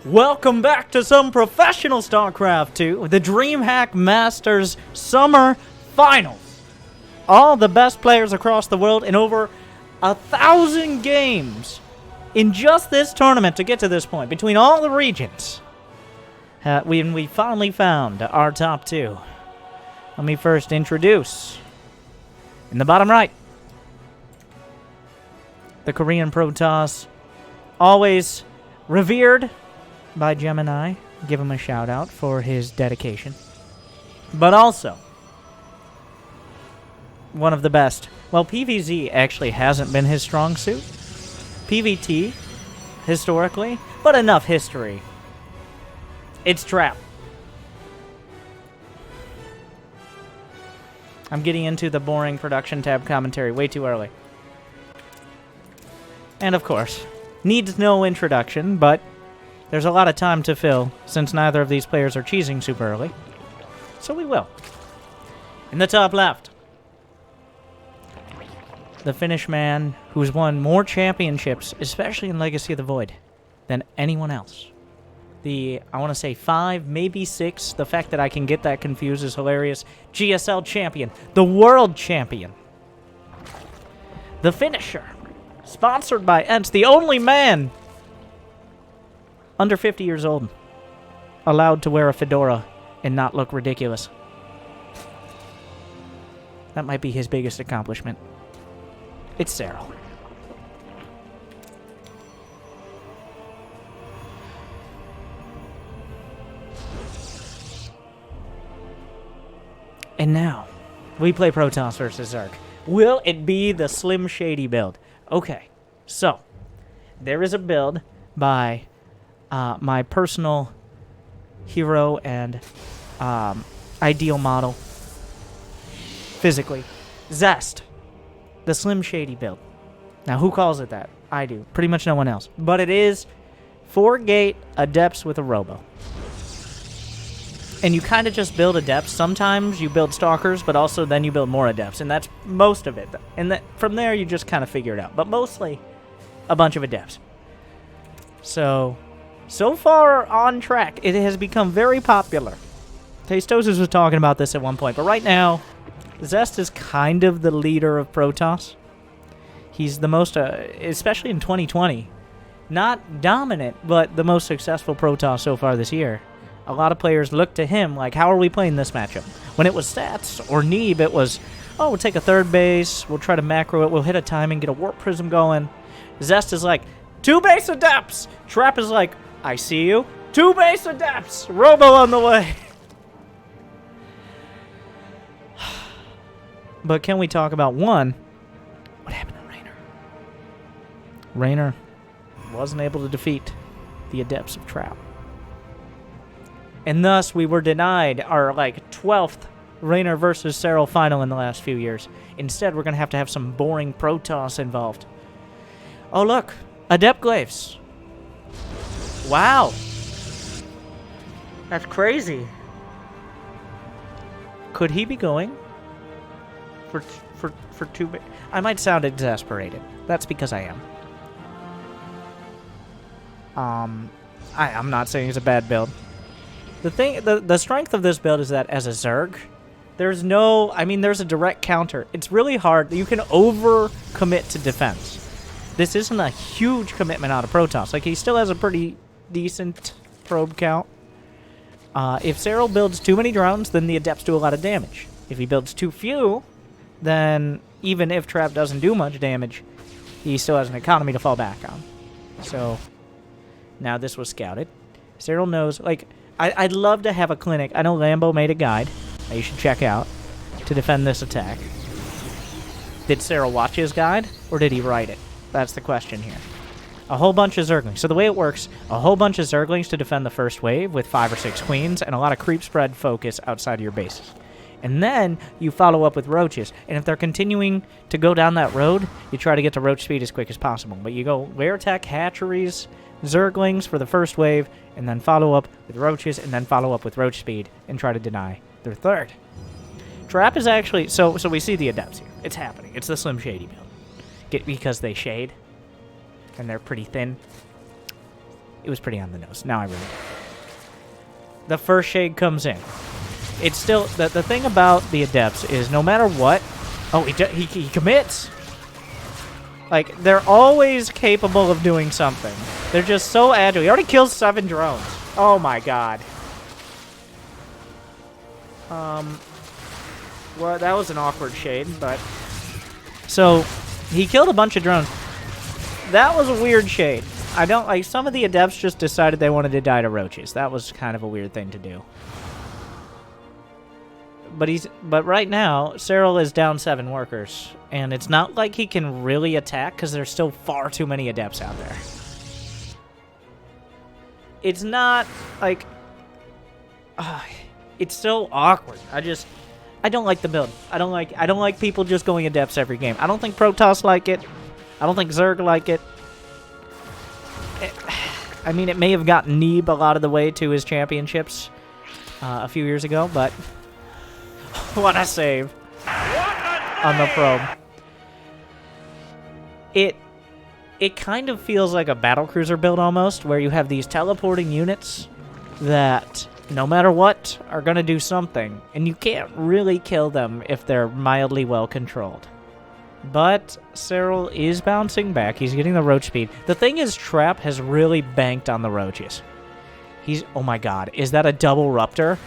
Welcome back to some professional Starcraft 2, the Dreamhack Masters Summer Finals. All the best players across the world in over 1,000 games in just this tournament to get to this point, between all the regions. We finally found our top two. Let me first introduce, in the bottom right, the Korean protoss, always revered by Gemini. Give him a shout out for his dedication. But also, one of the best. Well, PvZ actually hasn't been his strong suit. PvT, historically, but enough history. It's Trap. I'm getting into the boring production tab commentary way too early. And of course, needs no introduction, but there's a lot of time to fill since neither of these players are cheesing super early. So we will. In the top left, the Finnish man who's won more championships, especially in Legacy of the Void, than anyone else. I want to say 5, maybe 6. The fact that I can get that confused is hilarious. GSL champion, the world champion, the finisher, sponsored by ADEPTS, the only man under 50 years old allowed to wear a fedora and not look ridiculous. That might be his biggest accomplishment. It's Serral. And now, we play Protoss versus Zerg. Will it be the Slim Shady build? Okay, so, there is a build by my personal hero and ideal model, physically, Zest, the Slim Shady build. Now, who calls it that? I do. Pretty much no one else. But it is 4-gate Adepts with a Robo. And you kind of just build Adepts. Sometimes you build Stalkers, but also then you build more Adepts. And that's most of it. And from there, you just kind of figure it out. But mostly, a bunch of Adepts. So far on track, it has become very popular. Tastosis was talking about this at one point. But right now, Zest is kind of the leader of Protoss. He's the most, especially in 2020, not dominant, but the most successful Protoss so far this year. A lot of players look to him like, how are we playing this matchup? When it was Stats or Neeb, it was, oh, we'll take a third base, we'll try to macro it, we'll hit a timing, get a Warp Prism going. Zest is like, 2 base Adepts! Trap is like, I see you. 2 base Adepts! Robo on the way! But can we talk about one? What happened to Raynor? Raynor wasn't able to defeat the Adepts of Trap. And thus, we were denied our, 12th Raynor versus Serral final in the last few years. Instead, we're going to have some boring Protoss involved. Oh, look. Adept Glaives. Wow. That's crazy. Could he be going for 2... I might sound exasperated. That's because I am. I'm not saying it's a bad build. The strength of this build is that as a Zerg, there's a direct counter. It's really hard. You can over-commit to defense. This isn't a huge commitment out of Protoss. Like, he still has a pretty decent probe count. If Serral builds too many drones, then the Adepts do a lot of damage. If he builds too few, then even if Trap doesn't do much damage, he still has an economy to fall back on. So, now this was scouted. Serral knows, I'd love to have a clinic. I know Lambo made a guide that you should check out to defend this attack. Did Serral watch his guide, or did he write it? That's the question here. A whole bunch of Zerglings. So the way it works, a whole bunch of Zerglings to defend the first wave with 5 or 6 queens, and a lot of creep spread focus outside of your bases. And then you follow up with roaches. And if they're continuing to go down that road, you try to get to roach speed as quick as possible. But you go Rare Tech, Hatcheries, Zerglings for the first wave, and then follow up with roaches, and then follow up with roach speed, and try to deny their third. Trap is actually... So we see the Adepts here. It's happening. It's the Slim Shady build. Because they shade, and they're pretty thin. It was pretty on the nose. Now I remember. The first shade comes in. It's still... The thing about the Adepts is no matter what... Oh, he commits! Like, they're always capable of doing something. They're just so agile. He already killed 7 drones. Oh my god. Well, that was an awkward shade, but... So, he killed a bunch of drones. That was a weird shade. I don't... Like, some of the Adepts just decided they wanted to die to roaches. That was kind of a weird thing to do. But right now, Serral is down 7 workers. And it's not like he can really attack, because there's still far too many Adepts out there. It's not, like... it's so awkward. I don't like the build. I don't like people just going Adepts every game. I don't think Protoss like it. I don't think Zerg like it. I mean, it may have gotten Neeb a lot of the way to his championships a few years ago, but... What a save on the probe. It kind of feels like a battlecruiser build almost, where you have these teleporting units that, no matter what, are going to do something, and you can't really kill them if they're mildly well controlled. But Serral is bouncing back. He's getting the roach speed. The thing is, Trap has really banked on the roaches. Oh my god, is that a double Ruptor?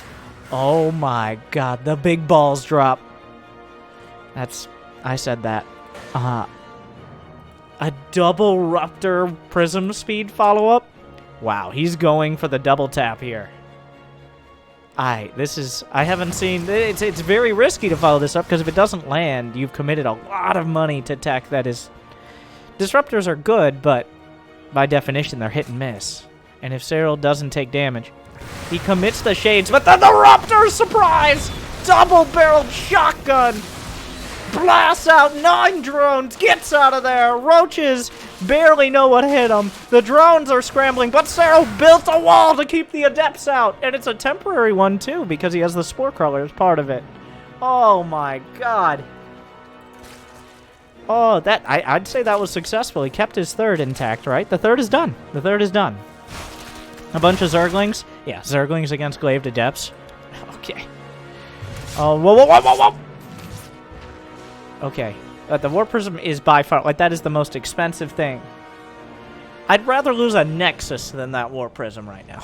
Oh my god, the big balls drop. I said that. A double Ruptor Prism speed follow-up? Wow, he's going for the double tap here. I haven't seen, it's very risky to follow this up, because if it doesn't land, you've committed a lot of money to tech that is... Disruptors are good, but by definition, they're hit and miss. And if Serral doesn't take damage, he commits the shades, but then the Raptor, surprise! Double-barreled shotgun! Blasts out 9 drones, gets out of there! Roaches barely know what hit them. The drones are scrambling, but Serral built a wall to keep the Adepts out! And it's a temporary one, too, because he has the Spore Crawler as part of it. Oh my god. Oh, I'd say that was successful. He kept his third intact, right? The third is done. The third is done. A bunch of Zerglings? Yeah, Zerglings against Glaive Adepts. Okay. Oh, whoa. Okay. The Warp Prism is by far, like, that is the most expensive thing. I'd rather lose a Nexus than that Warp Prism right now.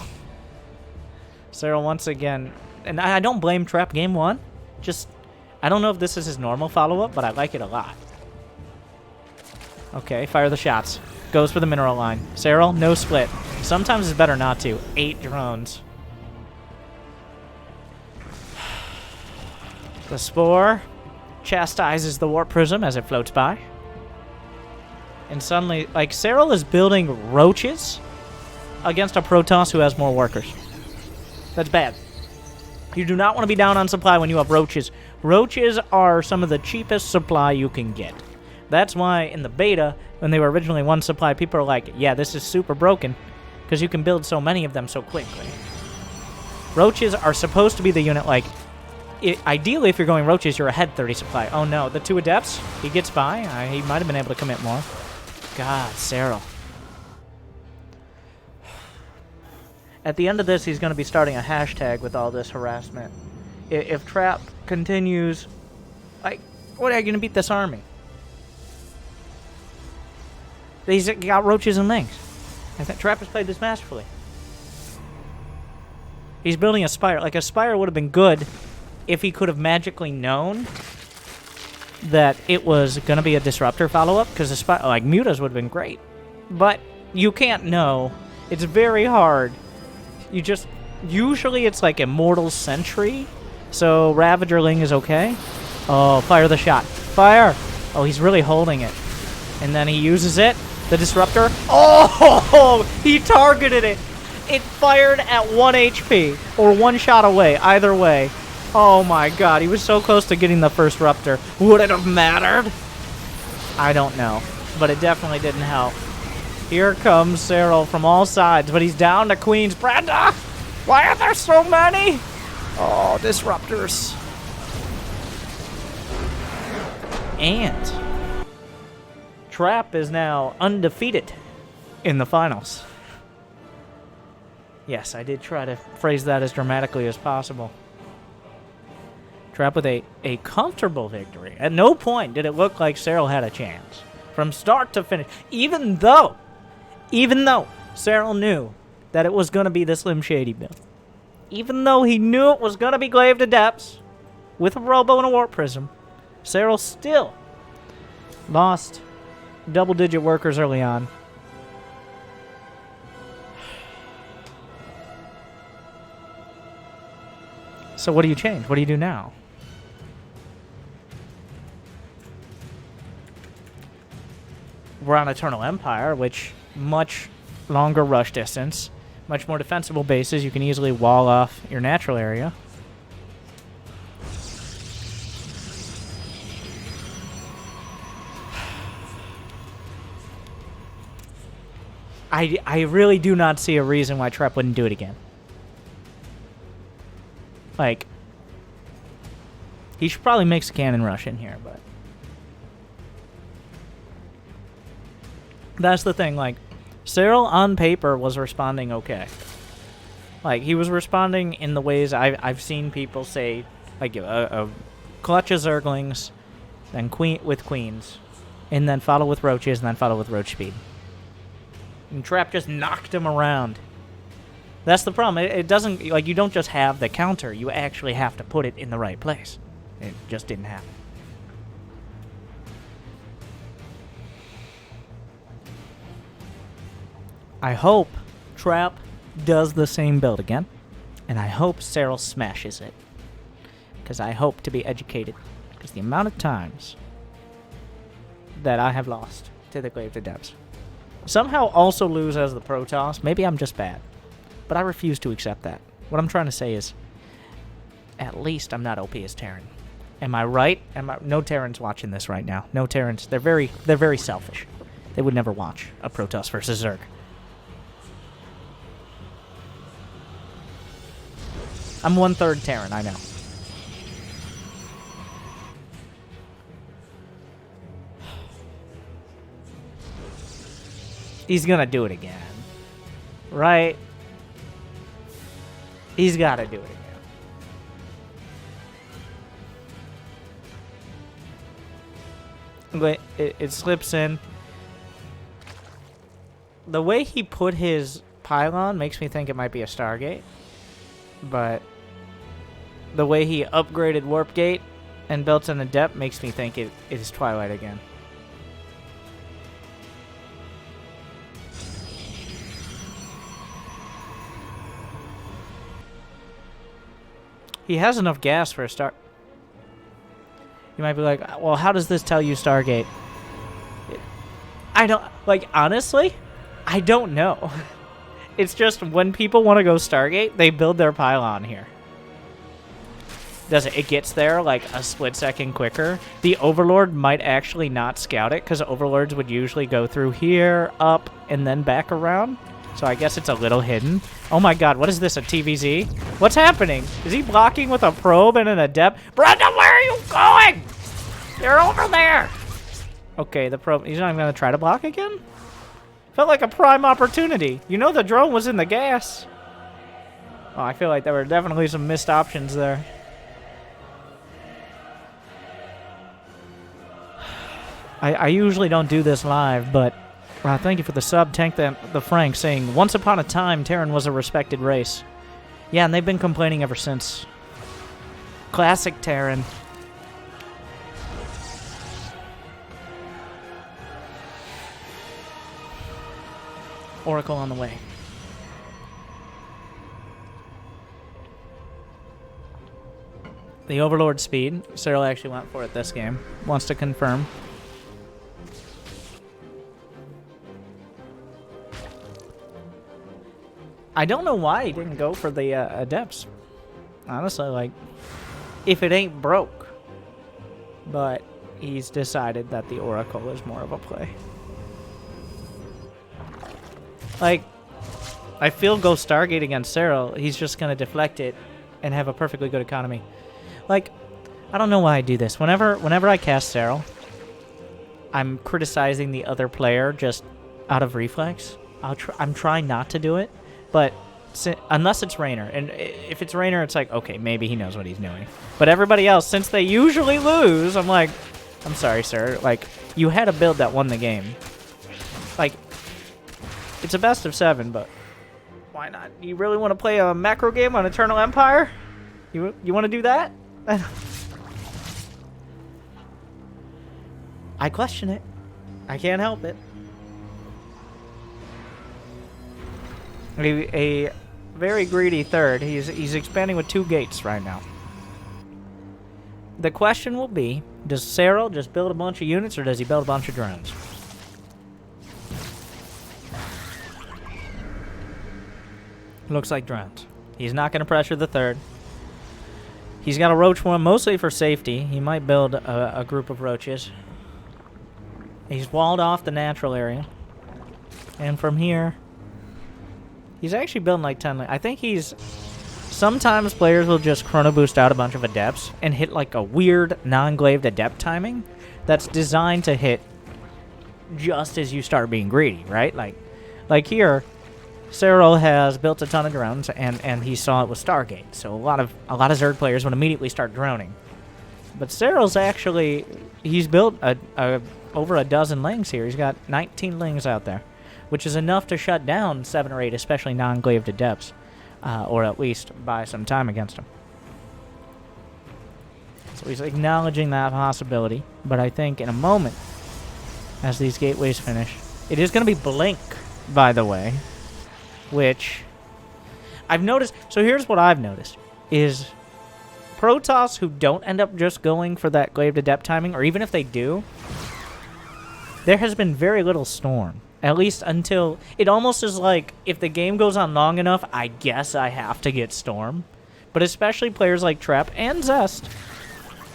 Serral once again, and I don't blame Trap game 1. Just, I don't know if this is his normal follow-up, but I like it a lot. Okay, fire the shots. Goes for the mineral line. Serral, no split. Sometimes it's better not to. 8 drones. The Spore chastises the Warp Prism as it floats by. And suddenly, like, Serral is building roaches against a Protoss who has more workers. That's bad. You do not want to be down on supply when you have roaches. Roaches are some of the cheapest supply you can get. That's why in the beta, when they were originally 1 supply, people are like, yeah, this is super broken, because you can build so many of them so quickly. Roaches are supposed to be the unit, like, ideally if you're going roaches, you're ahead 30 supply. Oh no, the 2 Adepts, he gets by. He might have been able to commit more. God, Serral. At the end of this, he's going to be starting a hashtag with all this harassment. If Trap continues, like, what are you going to beat this army? He's got roaches and things. I think Trap has played this masterfully. He's building a Spire. Like, a Spire would have been good if he could have magically known that it was going to be a Disruptor follow-up, because the Spire, like, Mutas would have been great. But you can't know. It's very hard. You just... Usually it's like Immortal Sentry, so Ravagerling is okay. Oh, fire the shot. Fire! Oh, he's really holding it. And then he uses it. The Disruptor. Oh! He targeted it! It fired at 1 HP, or 1 shot away, either way. Oh my god, he was so close to getting the first Ruptor. Would it have mattered? I don't know, but it definitely didn't help. Here comes Serral from all sides, but he's down to Queens. Brenda! Why are there so many? Oh, Disruptors. And Trap is now undefeated in the finals. Yes, I did try to phrase that as dramatically as possible. Trap with a comfortable victory. At no point did it look like Serral had a chance. From start to finish. Even though Serral knew that it was going to be the Slim Shady build. Even though he knew it was going to be Glaive Adepts with a Robo and a Warp Prism, Serral still lost double-digit workers early on. So what do you change? What do you do now? We're on Eternal Empire, which much longer rush distance, much more defensible bases. You can easily wall off your natural area. I really do not see a reason why Trap wouldn't do it again. Like, he should probably mix a cannon rush in here, but that's the thing. Like, Serral on paper was responding okay. Like, he was responding in the ways I've seen people say, like a clutch of Zerglings, then queens, and then follow with roaches, and then follow with roach speed. And Trap just knocked him around. That's the problem. It doesn't, like, you don't just have the counter. You actually have to put it in the right place. It just didn't happen. I hope Trap does the same build again. And I hope Serral smashes it. Because I hope to be educated. Because the amount of times that I have lost to the Glaive Adepts. Somehow also lose as the protoss. Maybe I'm just bad. But I refuse to accept that. What I'm trying to say is, at least I'm not OP as Terran. Am I right? No Terrans watching this right now. No Terrans. They're very selfish. They would never watch a Protoss versus Zerg. I'm 1/3 Terran, I know. He's gonna do it again. Right? He's gotta do it again. But it slips in. The way he put his pylon makes me think it might be a Stargate. But the way he upgraded Warp Gate and built an Adept makes me think it is Twilight again. He has enough gas for a start. You might be like, well, how does this tell you Stargate? I don't, like, honestly, I don't know. It's just when people want to go Stargate, they build their pylon here. It gets there like a split second quicker. The Overlord might actually not scout it because Overlords would usually go through here, up, and then back around. So I guess it's a little hidden. Oh my god, what is this, a TVZ? What's happening? Is he blocking with a probe and an adept? Brenda, where are you going? You're over there! Okay, the probe, he's not even gonna try to block again? Felt like a prime opportunity. You know the drone was in the gas. Oh, I feel like there were definitely some missed options there. I usually don't do this live, but thank you for the sub, Tank the Frank, saying, once upon a time, Terran was a respected race. Yeah, and they've been complaining ever since. Classic Terran. Oracle on the way. The Overlord speed. Serral actually went for it this game. Wants to confirm. I don't know why he didn't go for the Adepts. Honestly, like, if it ain't broke. But he's decided that the Oracle is more of a play. Like, I feel go Stargate against Serral, he's just going to deflect it and have a perfectly good economy. Like, I don't know why I do this. Whenever I cast Serral, I'm criticizing the other player just out of reflex. I'm trying not to do it. But unless it's Raynor. And if it's Raynor, it's like, okay, maybe he knows what he's doing. But everybody else, since they usually lose, I'm like, I'm sorry, sir. Like, you had a build that won the game. Like, it's a best of 7, but why not? You really want to play a macro game on Eternal Empire? You want to do that? I question it. I can't help it. A very greedy third. He's expanding with 2 gates right now. The question will be, does Serral just build a bunch of units or does he build a bunch of drones? Looks like drones. He's not going to pressure the third. He's got a roach one mostly for safety. He might build a group of roaches. He's walled off the natural area. And from here, he's actually building like 10. I think he's... Sometimes players will just chrono boost out a bunch of adepts and hit like a weird non-glaive adept timing that's designed to hit just as you start being greedy, right? Like here, Serral has built a ton of drones and he saw it with Stargate, so a lot of Zerg players would immediately start droning. But Serral's actually, he's built over a dozen lings here. He's got 19 lings out there, which is enough to shut down 7 or 8, especially non-glaved adepts. Or at least buy some time against him. So he's acknowledging that possibility. But I think in a moment, as these gateways finish, it is going to be Blink, by the way. Which I've noticed. So here's what I've noticed. Is protoss who don't end up just going for that glaved adept timing, or even if they do, there has been very little storm. At least until... It almost is like, if the game goes on long enough, I guess I have to get Storm. But especially players like Trap and Zest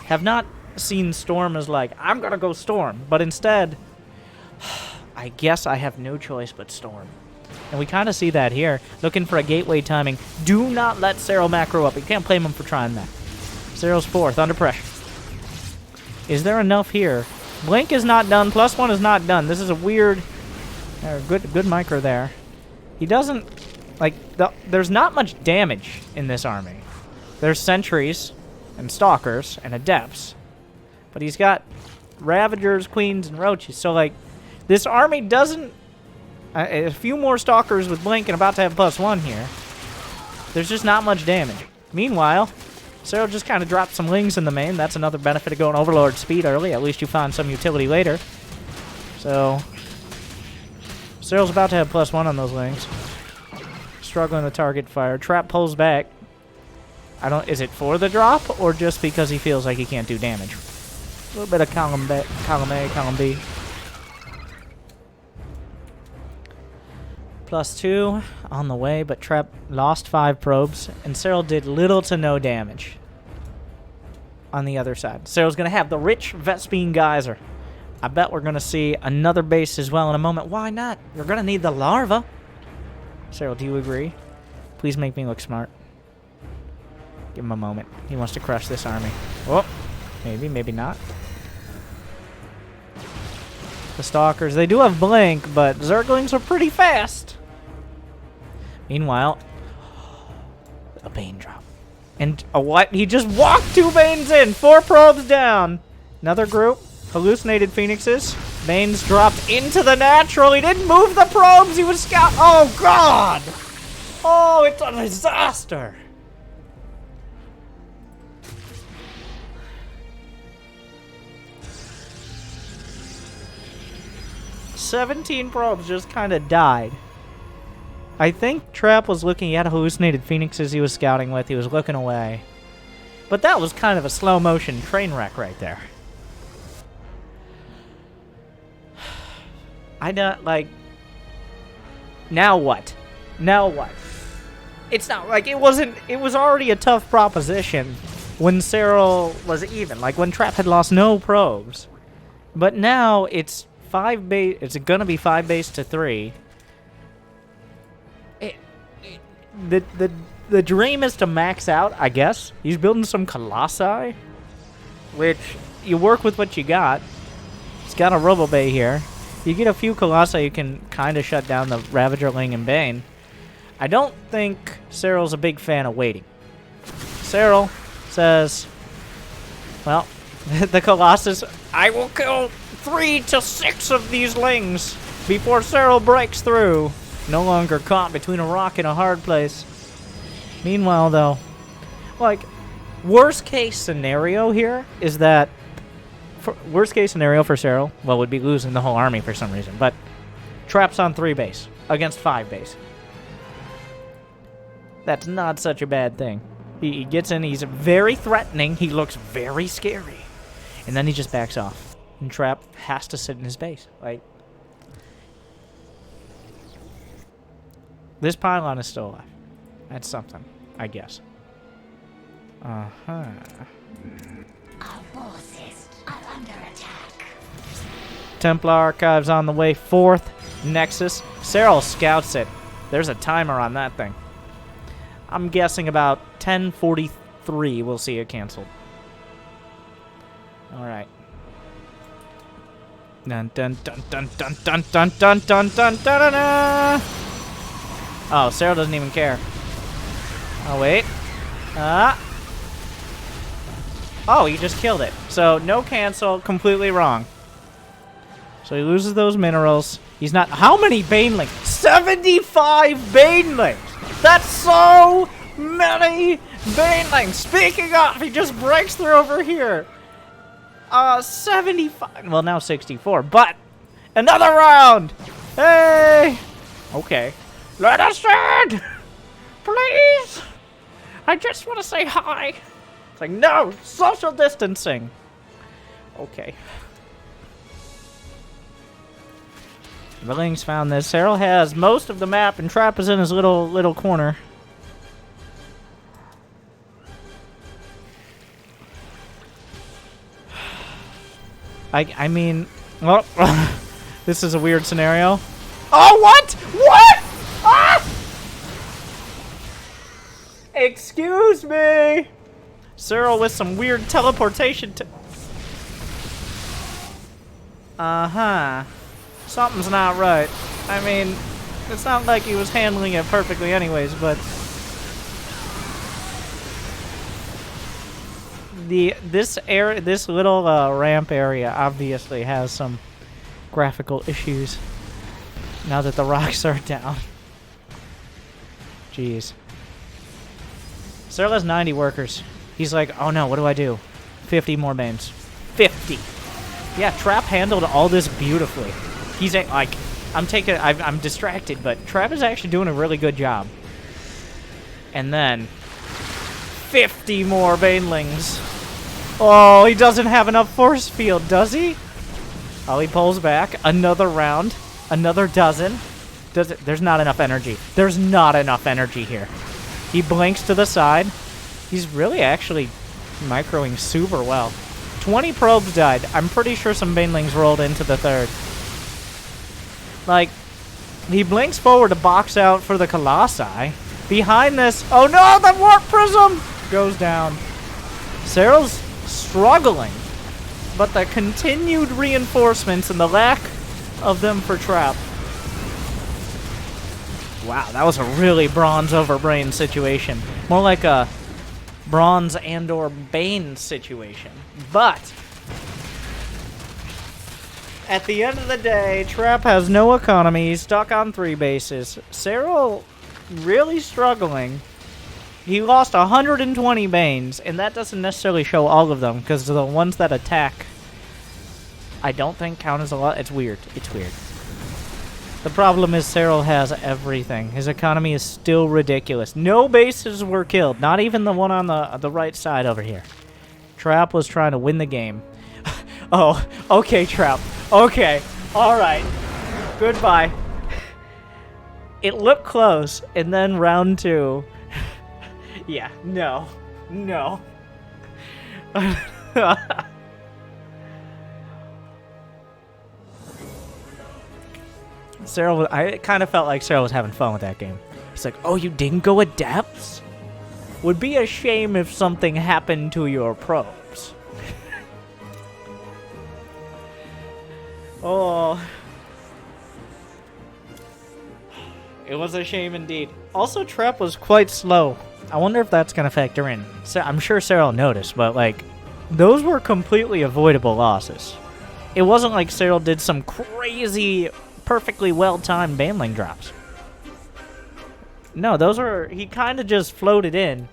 have not seen Storm as like, I'm gonna go Storm. But instead, I guess I have no choice but Storm. And we kind of see that here. Looking for a gateway timing. Do not let Serral macro up. You can't blame him for trying that. Serral's 4th, under pressure. Is there enough here? Blink is not done. +1 is not done. This is a weird... Good micro there. He doesn't... Like, there's not much damage in this army. There's sentries and stalkers and adepts. But he's got ravagers, queens, and roaches. So, like, this army doesn't... a few more stalkers with blink and about to have +1 here. There's just not much damage. Meanwhile, Serral just kind of dropped some lings in the main. That's another benefit of going Overlord speed early. At least you find some utility later. So... Serral's about to have +1 on those lings. Struggling to target fire. Trap pulls back. Is it for the drop or just because he feels like he can't do damage? A little bit of column A, column B. +2 on the way, but Trap lost 5 probes, and Serral did little to no damage on the other side. Serral's going to have the rich Vespine Geyser. I bet we're going to see another base as well in a moment. Why not? You're going to need the larva. Serral, do you agree? Please make me look smart. Give him a moment. He wants to crush this army. Oh, maybe, maybe not. The Stalkers, they do have Blink, but Zerglings are pretty fast. Meanwhile, a Bane drop. And a what? He just walked 2 Banes in. 4 probes down. Another group. Hallucinated Phoenixes. Banes dropped into the natural. He didn't move the probes. He was scout. Oh, God. Oh, it's a disaster. "17 probes just kind of died. I think Trap was looking. He had hallucinated Phoenixes he was scouting with. He was looking away. But that was kind of a slow motion train wreck right there. I don't, like... Now what? Now what? It's not, like, it wasn't... It was already a tough proposition when Serral was even. Like, when Trap had lost no probes. But now, it's 5 base... It's gonna be 5 base to 3. The dream is to max out, I guess. He's building some Colossi, which you work with what you got. He's got a Robo Bay here. You get a few Colossi, you can kind of shut down the Ravager, Ling, and Bane. I don't think Serral's a big fan of waiting. Serral says, well, the Colossus, I will kill 3 to 6 of these lings before Serral breaks through. No longer caught between a rock and a hard place. Meanwhile, though, like, worst case scenario here is that, worst case scenario for Serral, well, would be losing the whole army for some reason, but traps on 3 base against 5 base. That's not such a bad thing. He gets in, he's very threatening, he looks very scary, and then he just backs off. And Trap has to sit in his base. Like, this pylon is still alive. That's something, I guess. Uh-huh. Our forces are under attack. Templar Archives on the way. 4th Nexus. Serral scouts it. There's a timer on that thing. I'm guessing about 10:43 we'll see it canceled. Alright. Dun dun dun dun dun dun dun dun dun dun dun dun. Oh, Serral doesn't even care. Oh, wait. Oh, he just killed it. So, no cancel. Completely wrong. So, he loses those minerals. He's not... How many Banelings? 75 Banelings! That's so many Banelings! Speaking of, he just breaks through over here. 75... Well, now 64. But, another round! Hey! Okay. Let us in! Please! I just want to say hi. It's like, no! Social distancing! Okay. The Lings found this. Serral has most of the map, and Trap is in his little corner. I mean, well, this is a weird scenario. Oh, what? What? Ah! Excuse me. Serral with some weird teleportation. Uh-huh. Something's not right. I mean, it's not like he was handling it perfectly anyways, but this little ramp area obviously has some graphical issues now that the rocks are down. Jeez. Serral has 90 workers. He's like, oh no, what do I do? 50 more mains. 50. Yeah, Trap handled all this beautifully. He's like, I'm distracted, but Trap is actually doing a really good job. And then 50 more Banelings. Oh, he doesn't have enough force field, does he? Oh, he pulls back. Another round. Another dozen. There's not enough energy. There's not enough energy here. He blinks to the side. He's really actually microing super well. 20 probes died. I'm pretty sure some Banelings rolled into the 3rd. Like, he blinks forward to box out for the Colossi. Behind this... Oh no, the Warp Prism goes down. Serral's struggling. But the continued reinforcements and the lack of them for Trap. Wow, that was a really bronze over brain situation. More like a bronze and or Bane situation. But at the end of the day, Trap has no economy. He's stuck on 3 bases. Serral really struggling. He lost 120 Banes, and that doesn't necessarily show all of them, because the ones that attack, I don't think count as a lot. It's weird. It's weird. The problem is Serral has everything. His economy is still ridiculous. No bases were killed. Not even the one on the right side over here. Trap was trying to win the game. Oh, okay, Trap. Okay. Alright. Goodbye. It looked close, and then round 2. Yeah, no. No. Serral, I kind of felt like Serral was having fun with that game. He's like, oh, you didn't go adepts? Would be a shame if something happened to your probes. Oh. It was a shame indeed. Also, Trap was quite slow. I wonder if that's going to factor in. So I'm sure Serral noticed, but, like, those were completely avoidable losses. It wasn't like Serral did some crazy, perfectly well-timed baneling drops. No, those were... He kind of just floated in.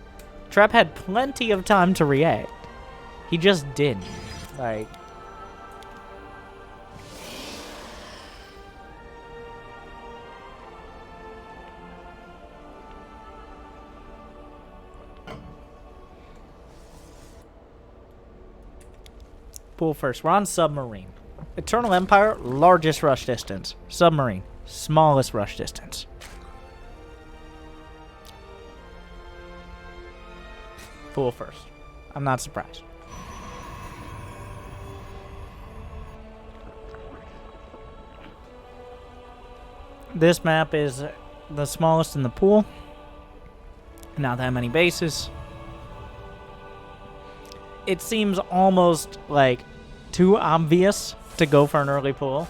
Trap had plenty of time to react. He just didn't. Like... Pool first. We're on Submarine. Eternal Empire, largest rush distance. Submarine, smallest rush distance. Pool first. I'm not surprised. This map is the smallest in the pool. Not that many bases. It seems almost like too obvious to go for an early pull.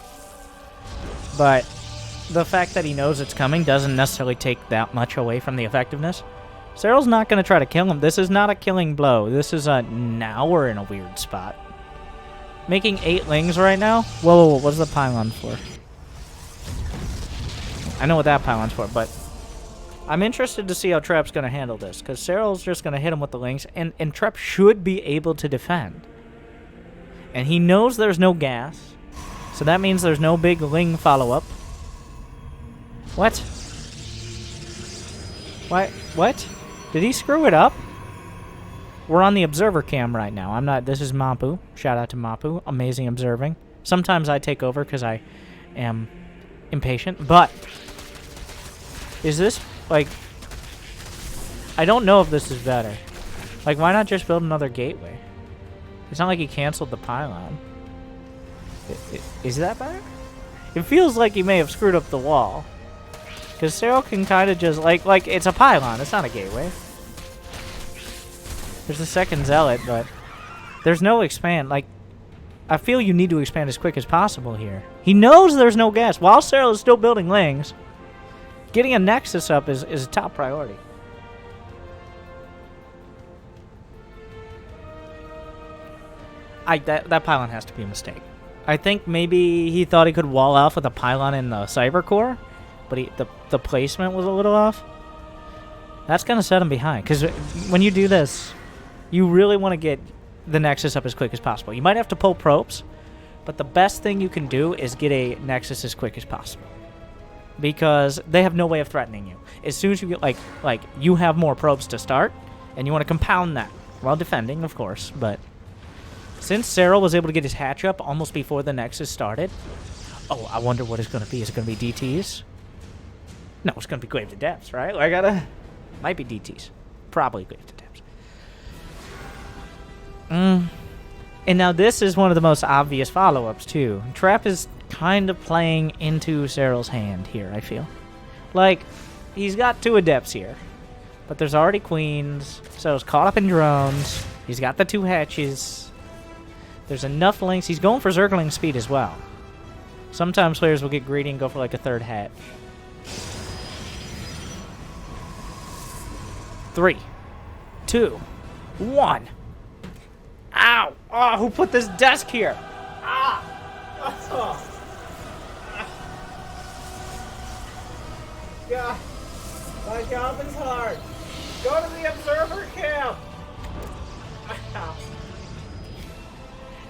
But the fact that he knows it's coming doesn't necessarily take that much away from the effectiveness. Serral's not going to try to kill him. This is not a killing blow. This is a, now we're in a weird spot. Making 8 lings right now? Whoa, what's the pylon for? I know what that pylon's for, but I'm interested to see how Trap's going to handle this, because Serral's just going to hit him with the lings, and Trap should be able to defend. And he knows there's no gas, so that means there's no big ling follow-up. What? What? Did he screw it up? We're on the observer cam right now. I'm not... This is Mapu. Shout out to Mapu. Amazing observing. Sometimes I take over because I am impatient, but... Is this... Like, I don't know if this is better. Like, why not just build another gateway? It's not like he canceled the pylon. Is that better? It feels like he may have screwed up the wall. Because Serral can kind of just, like, it's a pylon. It's not a gateway. There's a second zealot, but there's no expand. Like, I feel you need to expand as quick as possible here. He knows there's no gas. While Serral is still building lings, getting a Nexus up is a top priority. That pylon has to be a mistake. I think maybe he thought he could wall off with a pylon in the Cyber Core, but the placement was a little off. That's going to set him behind, because when you do this, you really want to get the Nexus up as quick as possible. You might have to pull probes, but the best thing you can do is get a Nexus as quick as possible. Because they have no way of threatening you. As soon as you get, like you have more probes to start, and you want to compound that while defending, of course, but since Serral was able to get his hatch up almost before the Nexus started, oh, I wonder what it's going to be. Is it going to be DTs? No, it's going to be Grave to Depths, right? Might be DTs. Probably Grave to Depths. And now this is one of the most obvious follow-ups, too. Trap is kind of playing into Serral's hand here, I feel. Like, he's got 2 adepts here, but there's already queens, so he's caught up in drones. He's got the 2 hatches. There's enough links. He's going for Zergling speed as well. Sometimes players will get greedy and go for like a 3rd hatch. 3, 2, 1. Ow! Oh, who put this desk here? Ah! Oh. God, my job is hard. Go to the observer camp.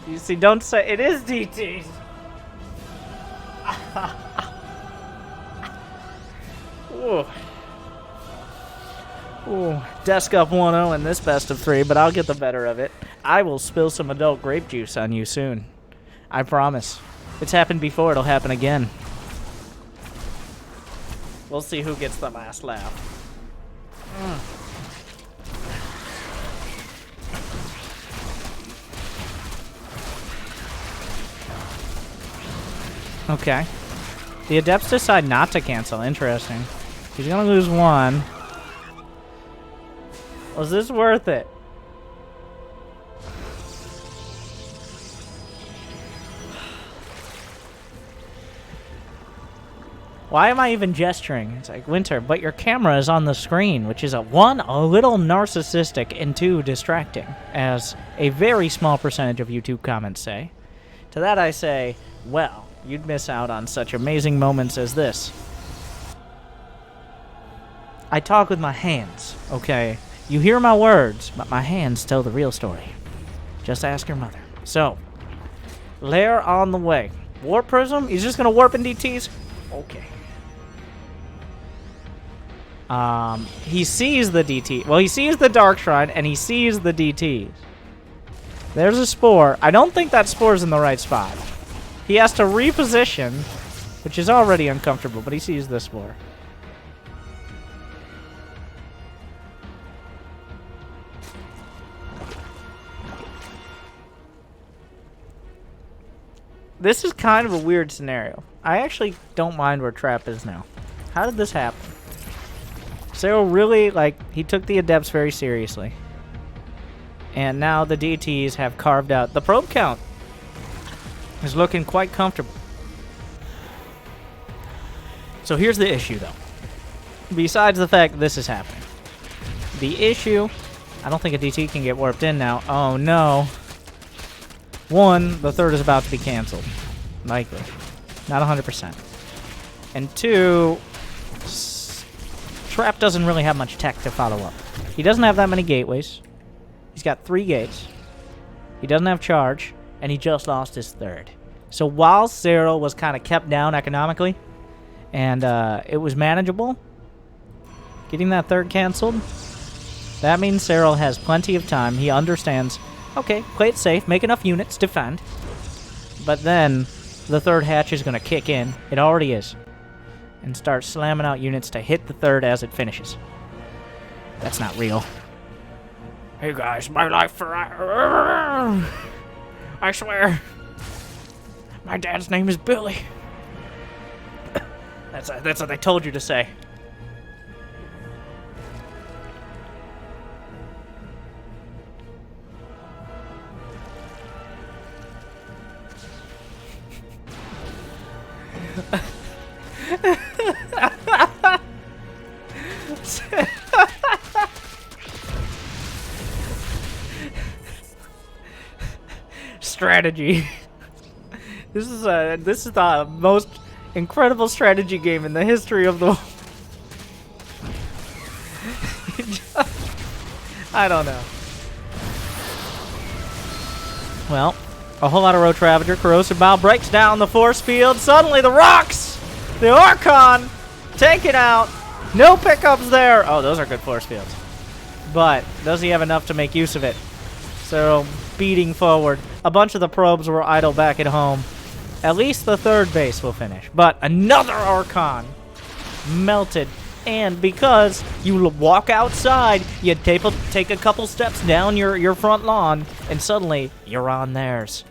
You see, don't say it is DTs. Ooh. Ooh. Desk up 1-0 in this best of 3, but I'll get the better of it. I will spill some adult grape juice on you soon. I promise. It's happened before, it'll happen again. We'll see who gets the last laugh. Okay. The Adepts decide not to cancel. Interesting. He's gonna lose 1. Was this worth it? Why am I even gesturing? It's like, Winter, but your camera is on the screen, which is one, a little narcissistic, and two, distracting, as a very small percentage of YouTube comments say. To that I say, well, you'd miss out on such amazing moments as this. I talk with my hands, okay? You hear my words, but my hands tell the real story. Just ask your mother. So, lair on the way. Warp Prism? He's just gonna warp in DTs? Okay. He sees the DT. Well, he sees the Dark Shrine, and he sees the DTs. There's a Spore. I don't think that Spore's in the right spot. He has to reposition, which is already uncomfortable, but he sees the Spore. This is kind of a weird scenario. I actually don't mind where Trap is now. How did this happen? Serral really, he took the Adepts very seriously. And now the DTs have carved out. The probe count is looking quite comfortable. So here's the issue, though. Besides the fact that this is happening. The issue... I don't think a DT can get warped in now. Oh, no. One, the third is about to be canceled. Likely. Not 100%. And two... Trap doesn't really have much tech to follow up. He doesn't have that many gateways. He's got 3 gates. He doesn't have charge, and he just lost his third. So while Serral was kind of kept down economically, and it was manageable, getting that third canceled, that means Serral has plenty of time. He understands, okay, play it safe, make enough units, defend. But then the third hatch is going to kick in. It already is. And start slamming out units to hit the third as it finishes. That's not real. Hey guys, my life for... I swear. My dad's name is Billy. That's what they told you to say. Strategy. This is the most incredible strategy game in the history of the world. I don't know. Well, a whole lot of Roach Ravager. Corrosive Bow breaks down the force field. Suddenly the rocks! The Archon! Take it out! No pickups there! Oh, those are good force fields. But, does he have enough to make use of it? So, beating forward. A bunch of the probes were idle back at home. At least the third base will finish. But another Archon melted. And because you walk outside, you take a couple steps down your front lawn, and suddenly you're on theirs.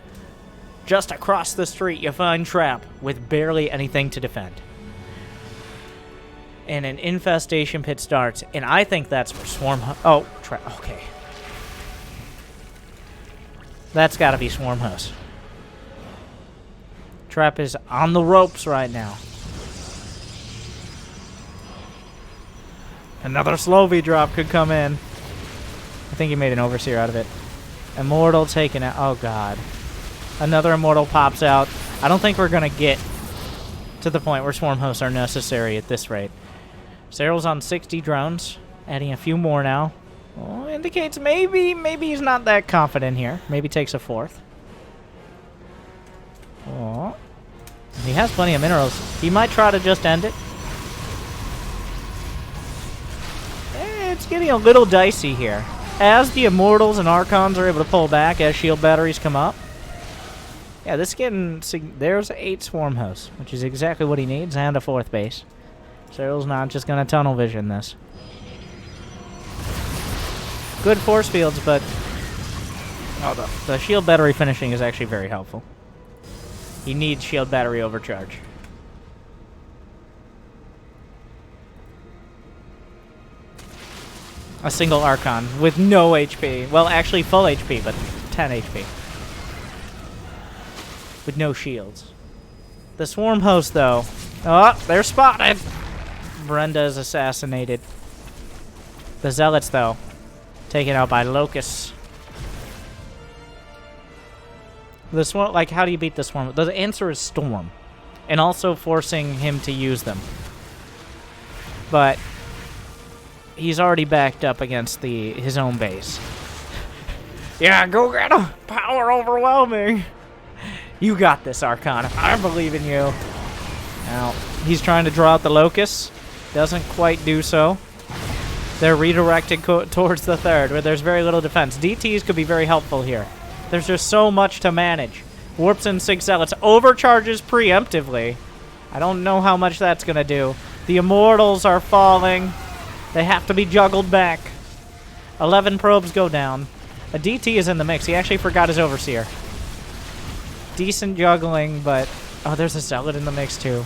Just across the street, you find Trap with barely anything to defend. And an infestation pit starts, and I think that's for Swarm... Oh, Trap. Okay. That's got to be Swarm Host. Trap is on the ropes right now. Another slow V drop could come in. I think he made an Overseer out of it. Immortal taken out. Oh, God. Another Immortal pops out. I don't think we're going to get to the point where Swarm Hosts are necessary at this rate. Serral's on 60 drones. Adding a few more now. Well, indicates maybe he's not that confident here. Maybe takes a fourth. Oh. He has plenty of minerals. He might try to just end it. It's getting a little dicey here. As the Immortals and Archons are able to pull back, as shield batteries come up. Yeah, this is getting... There's 8 Swarm Hosts, which is exactly what he needs, and a 4th base. Serral's not just going to tunnel vision this. Good force fields, but... Oh, the shield battery finishing is actually very helpful. He needs shield battery overcharge. A single Archon with no HP. Well, actually full HP, but 10 HP. With no shields. The Swarm Host, though, Oh, they're spotted. Brenda is assassinated. The Zealots, though, taken out by Locust. The Swarm, like, how do you beat the Swarm? The answer is Storm. And also forcing him to use them. But he's already backed up against his own base. Yeah, go get him! Power overwhelming! You got this, Arcana. I believe in you. Now, he's trying to draw out the Locusts. Doesn't quite do so. They're redirected towards the third, where there's very little defense. DTs could be very helpful here. There's just so much to manage. Warps in 6 Zealots. Overcharges preemptively. I don't know how much that's going to do. The Immortals are falling. They have to be juggled back. 11 probes go down. A DT is in the mix. He actually forgot his Overseer. Decent juggling, but... Oh, there's a Zealot in the mix, too.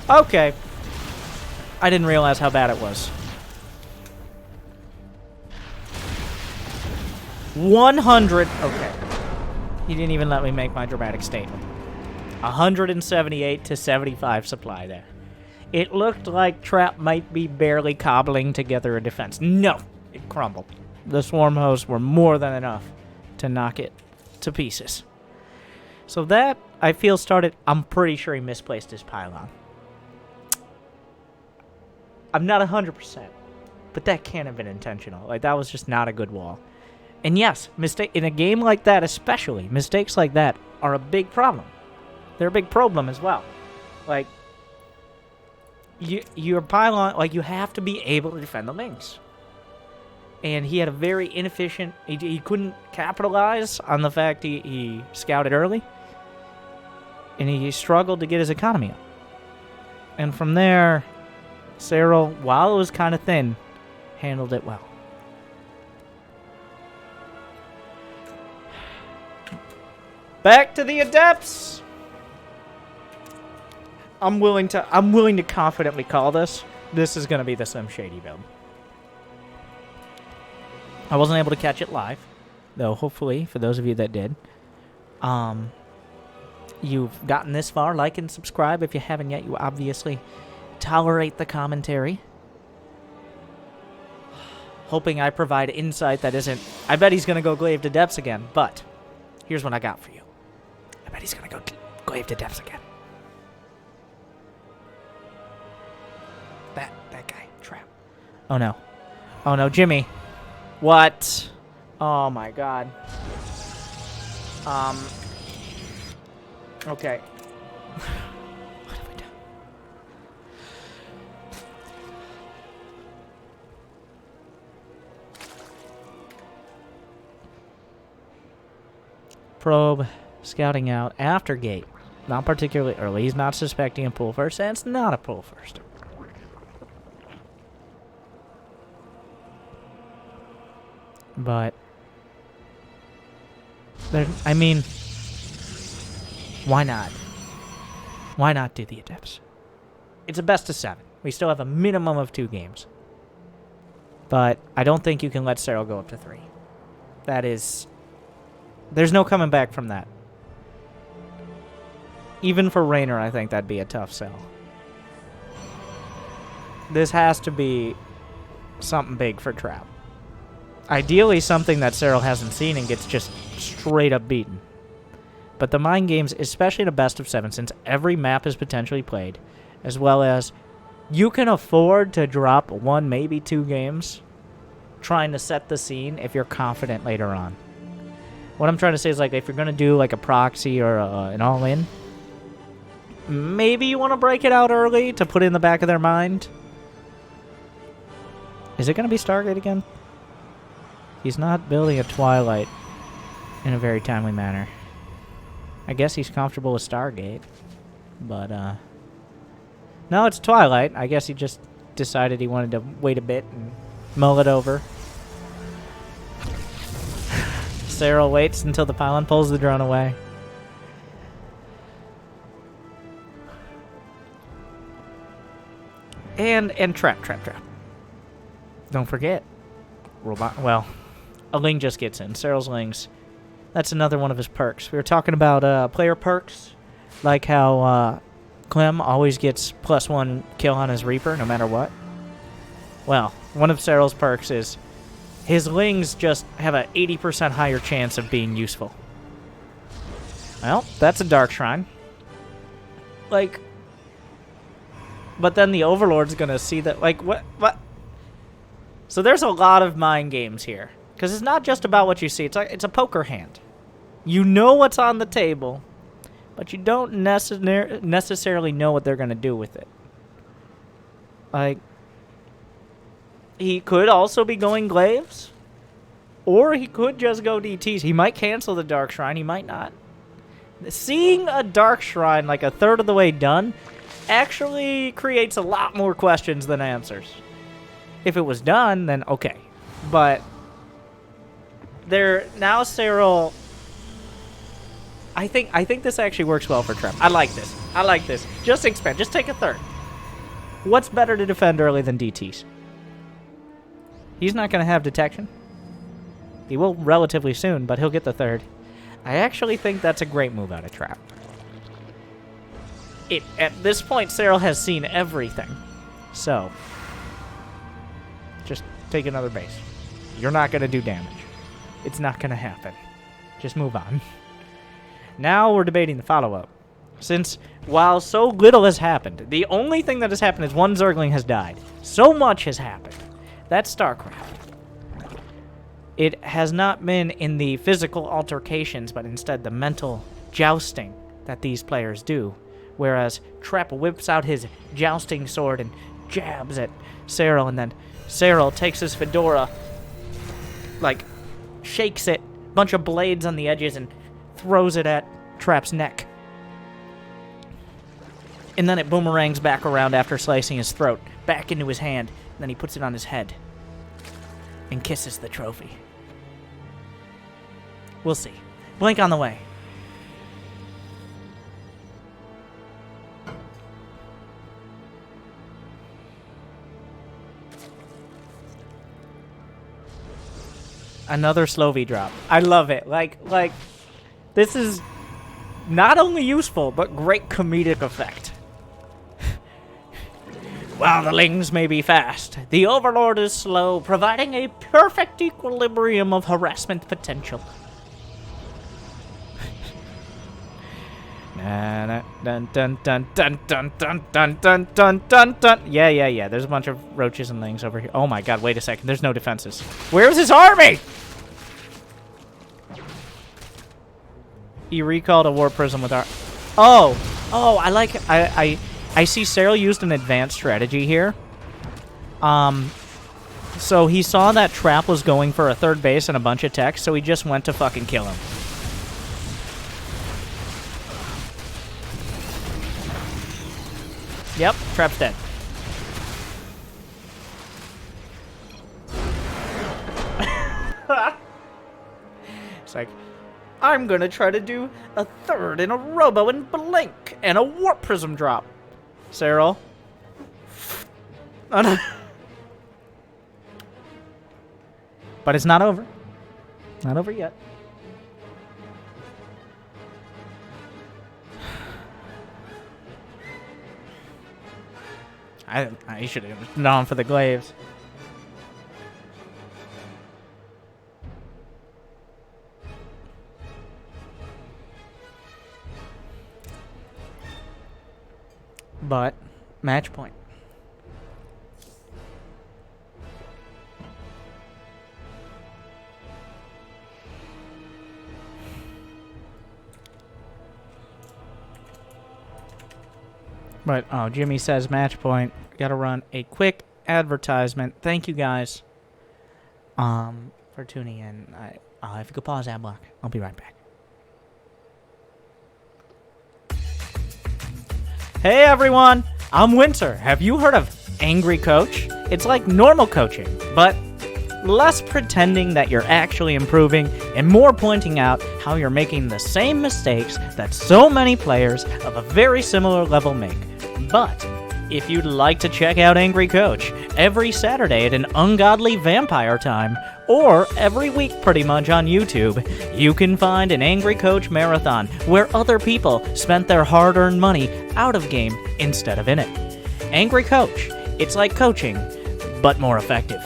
Okay. I didn't realize how bad it was. 100... Okay. He didn't even let me make my dramatic statement. 178 to 75 supply there. It looked like Trap might be barely cobbling together a defense. No! It crumbled. The Swarm hosts were more than enough to knock it to pieces. So that, I feel, started... I'm pretty sure he misplaced his pylon. I'm not 100%, but that can't have been intentional. Like, that was just not a good wall. And yes, in a game like that especially, mistakes like that are a big problem. They're a big problem as well. Like, your pylon, like, you have to be able to defend the links. And he had a very inefficient... He couldn't capitalize on the fact he scouted early. And he struggled to get his economy up. And from there, Serral, while it was kind of thin, handled it well. Back to the Adepts! I'm willing to confidently call this. This is going to be the Slim Shady build. I wasn't able to catch it live, though hopefully, for those of you that did, you've gotten this far. Like and subscribe if you haven't yet. You obviously tolerate the commentary. Hoping I provide insight that isn't... I bet he's going to go Glaive to Depths again, but here's what I got for you. I bet he's going to go Glaive to Depths again. That guy. Trap. Oh, no. Oh, no. Jimmy. What? Oh, my God. Okay. What have we done? Probe. Scouting out after gate. Not particularly early. He's not suspecting a pull first, and it's not a pull first. But... I mean... Why not? Why not do the Adepts? It's a best of 7. We still have a minimum of 2 games. But I don't think you can let Serral go up to 3. That is... There's no coming back from that. Even for Raynor, I think that'd be a tough sell. This has to be something big for Trap. Ideally, something that Serral hasn't seen and gets just straight up beaten. But the mind games, especially in a best of 7, since every map is potentially played, as well as you can afford to drop 1, maybe 2 games trying to set the scene if you're confident later on. What I'm trying to say is, like, if you're going to do like a proxy or an all-in, maybe you want to break it out early to put it in the back of their mind. Is it going to be Stargate again? He's not building a Twilight in a very timely manner. I guess he's comfortable with Stargate. But, no, it's Twilight. I guess he just decided he wanted to wait a bit and mull it over. Serral waits until the pylon pulls the drone away. And trap. Don't forget. Robot. Well, a Ling just gets in. Serral's Lings. That's another one of his perks. We were talking about player perks Like how Clem always gets +1 kill on his Reaper no matter what. Well, one of Serral's perks is his Lings just have an 80% higher chance of being useful. Well, that's a Dark Shrine. Like, but then the Overlord's gonna see that, like, what? So there's a lot of mind games here. Because it's not just about what you see. It's a poker hand. You know what's on the table, but you don't necessarily know what they're gonna do with it. Like, he could also be going Glaives, or he could just go DTs. He might cancel the Dark Shrine, he might not. Seeing a Dark Shrine like a third of the way done actually creates a lot more questions than answers. If it was done, then okay. But now Serral, I think this actually works well for Trap. I like this. Just expand. Just take a third. What's better to defend early than DTs? He's not going to have detection. He will relatively soon, but he'll get the third. I actually think that's a great move out of Trap. At this point, Serral has seen everything. So, just take another base. You're not going to do damage. It's not going to happen. Just move on. Now we're debating the follow-up. Since, while so little has happened, the only thing that has happened is one Zergling has died. So much has happened. That's Starcraft. It has not been in the physical altercations, but instead the mental jousting that these players do. Whereas Trap whips out his jousting sword and jabs at Serral, and then Serral takes his fedora, like, shakes it, bunch of blades on the edges, and throws it at Trap's neck. And then it boomerangs back around after slicing his throat, back into his hand, and then he puts it on his head and kisses the trophy. We'll see. Blink on the way. Another Slovy drop. I love it. Like, this is not only useful, but great comedic effect. While the Lings may be fast, the Overlord is slow, providing a perfect equilibrium of harassment potential. Dun dun dun dun dun dun dun dun dun dun dun dun. Yeah. There's a bunch of roaches and things over here. Oh my god, wait a second. There's no defenses. Where's his army? He recalled a War Prism with our... Oh, I like it. I see Serral used an advanced strategy here. So he saw that Trap was going for a third base and a bunch of tech, so he just went to fucking kill him. Yep, Trap's dead. It's like, I'm gonna try to do a third in a Robo and Blink and a Warp Prism drop. Serral. Oh, no. But it's not over. Not over yet. I should have gone for the glaives. But match point. But, oh, Jimmy says match point. Gotta run a quick advertisement. Thank you guys for tuning in. If you could pause ad block, I'll be right back. Hey everyone, I'm Winter. Have you heard of Angry Coach? It's like normal coaching, but less pretending that you're actually improving and more pointing out how you're making the same mistakes that so many players of a very similar level make. But if you'd like to check out Angry Coach, every Saturday at an ungodly vampire time, or every week pretty much on YouTube, you can find an Angry Coach Marathon where other people spent their hard-earned money out of game instead of in it. Angry Coach, it's like coaching, but more effective.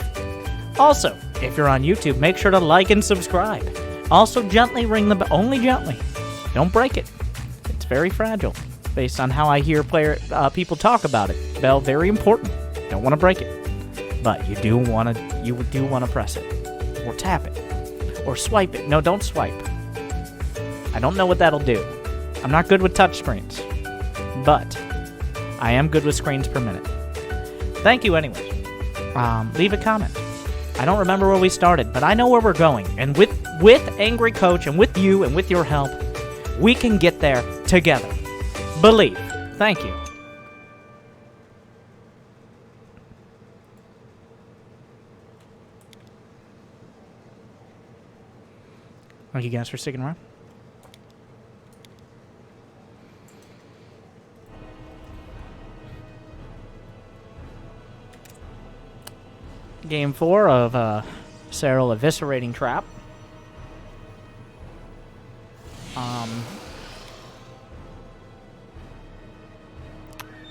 Also, if you're on YouTube, make sure to like and subscribe. Also, gently ring the bell, only gently. Don't break it. It's very fragile, based on how I hear people talk about it. Bell, very important. Don't want to break it, but you do want to press it, or tap it, or swipe it. No, don't swipe. I don't know what that'll do. I'm not good with touch screens, but I am good with screens per minute. Thank you, anyways. Leave a comment. I don't remember where we started, but I know where we're going, and with Angry Coach and with you and with your help, we can get there together. Believe. Thank you. Thank you guys for sticking around. Game 4 of Serral eviscerating Trap.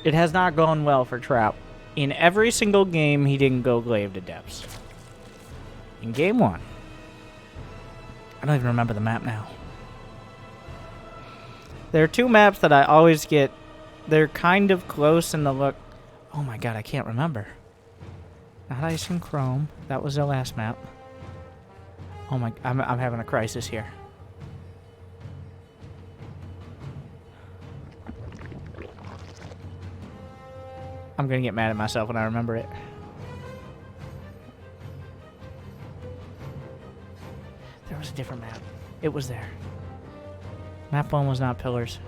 It has not gone well for Trap. In every single game, he didn't go glaive to depths. In game 1, I don't even remember the map now. There are two maps that I always get. They're kind of close in the look. Oh my god, I can't remember. Not Ice and Chrome. That was the last map. Oh my, I'm having a crisis here. I'm gonna get mad at myself when I remember it. There was a different map. It was there. Map 1 was not pillars.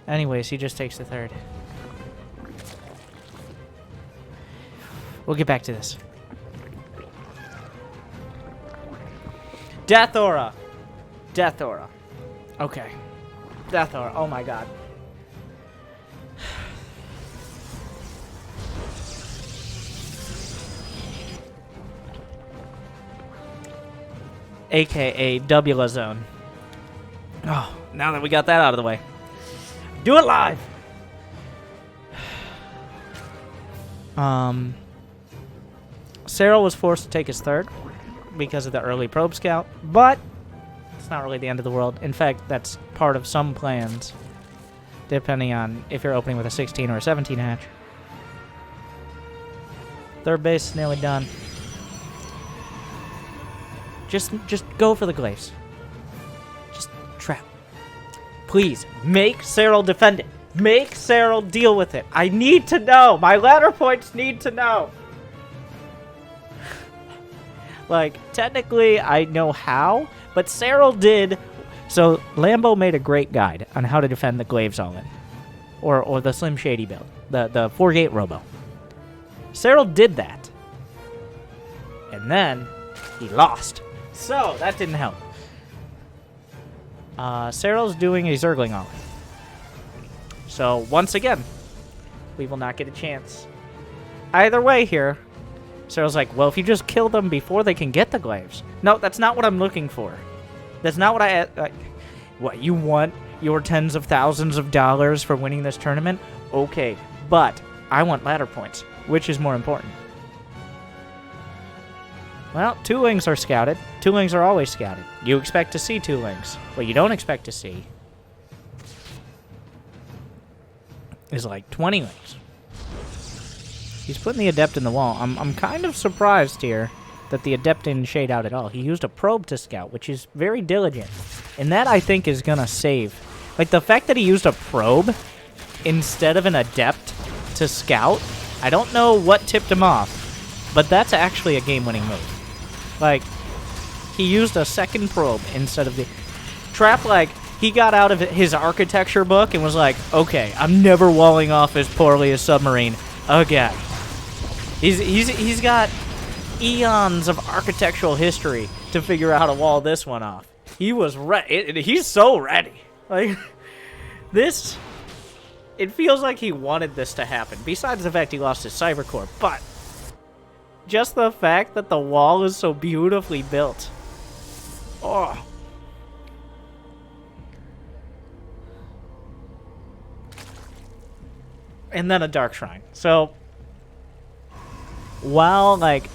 Anyways, he just takes the third. We'll get back to this. Death Aura. Death Aura. Okay. Death Aura. Oh my god. AKA Dubula Zone. Oh, now that we got that out of the way. Do it live! Serral was forced to take his third because of the early probe scout, but it's not really the end of the world. In fact, that's part of some plans, depending on if you're opening with a 16 or a 17 hatch. Third base is nearly done. Just go for the glaives. Just trap. Please, make Serral defend it. Make Serral deal with it. I need to know. My ladder points need to know. Like, technically, I know how, but Serral did. So, Lambo made a great guide on how to defend the glaives all-in. Or the Slim Shady build. The 4-gate robo. Serral did that. And then, he lost. So, that didn't help. Serral's doing a Zergling all-in. So, once again, we will not get a chance. Either way here, Serral's like, well, if you just kill them before they can get the glaives. No, that's not what I'm looking for. That's not what what, you want your tens of thousands of dollars for winning this tournament? Okay, but I want ladder points. Which is more important? Well, 2-lings are scouted. 2-lings are always scouted. You expect to see 2-lings. What you don't expect to see is like 20-lings. He's putting the adept in the wall. I'm kind of surprised here that the adept didn't shade out at all. He used a probe to scout, which is very diligent. And that, I think, is going to save. Like, the fact that he used a probe instead of an adept to scout, I don't know what tipped him off, but that's actually a game-winning move. Like, he used a second probe instead of the... Trap, like, he got out of his architecture book and was like, okay, I'm never walling off as poorly as submarine again. He's got eons of architectural history to figure out how to wall this one off. He was ready. He's so ready. Like, this It feels like he wanted this to happen, besides the fact he lost his cyber core, but just the fact that the wall is so beautifully built. Oh. And then a Dark Shrine. So, while, like,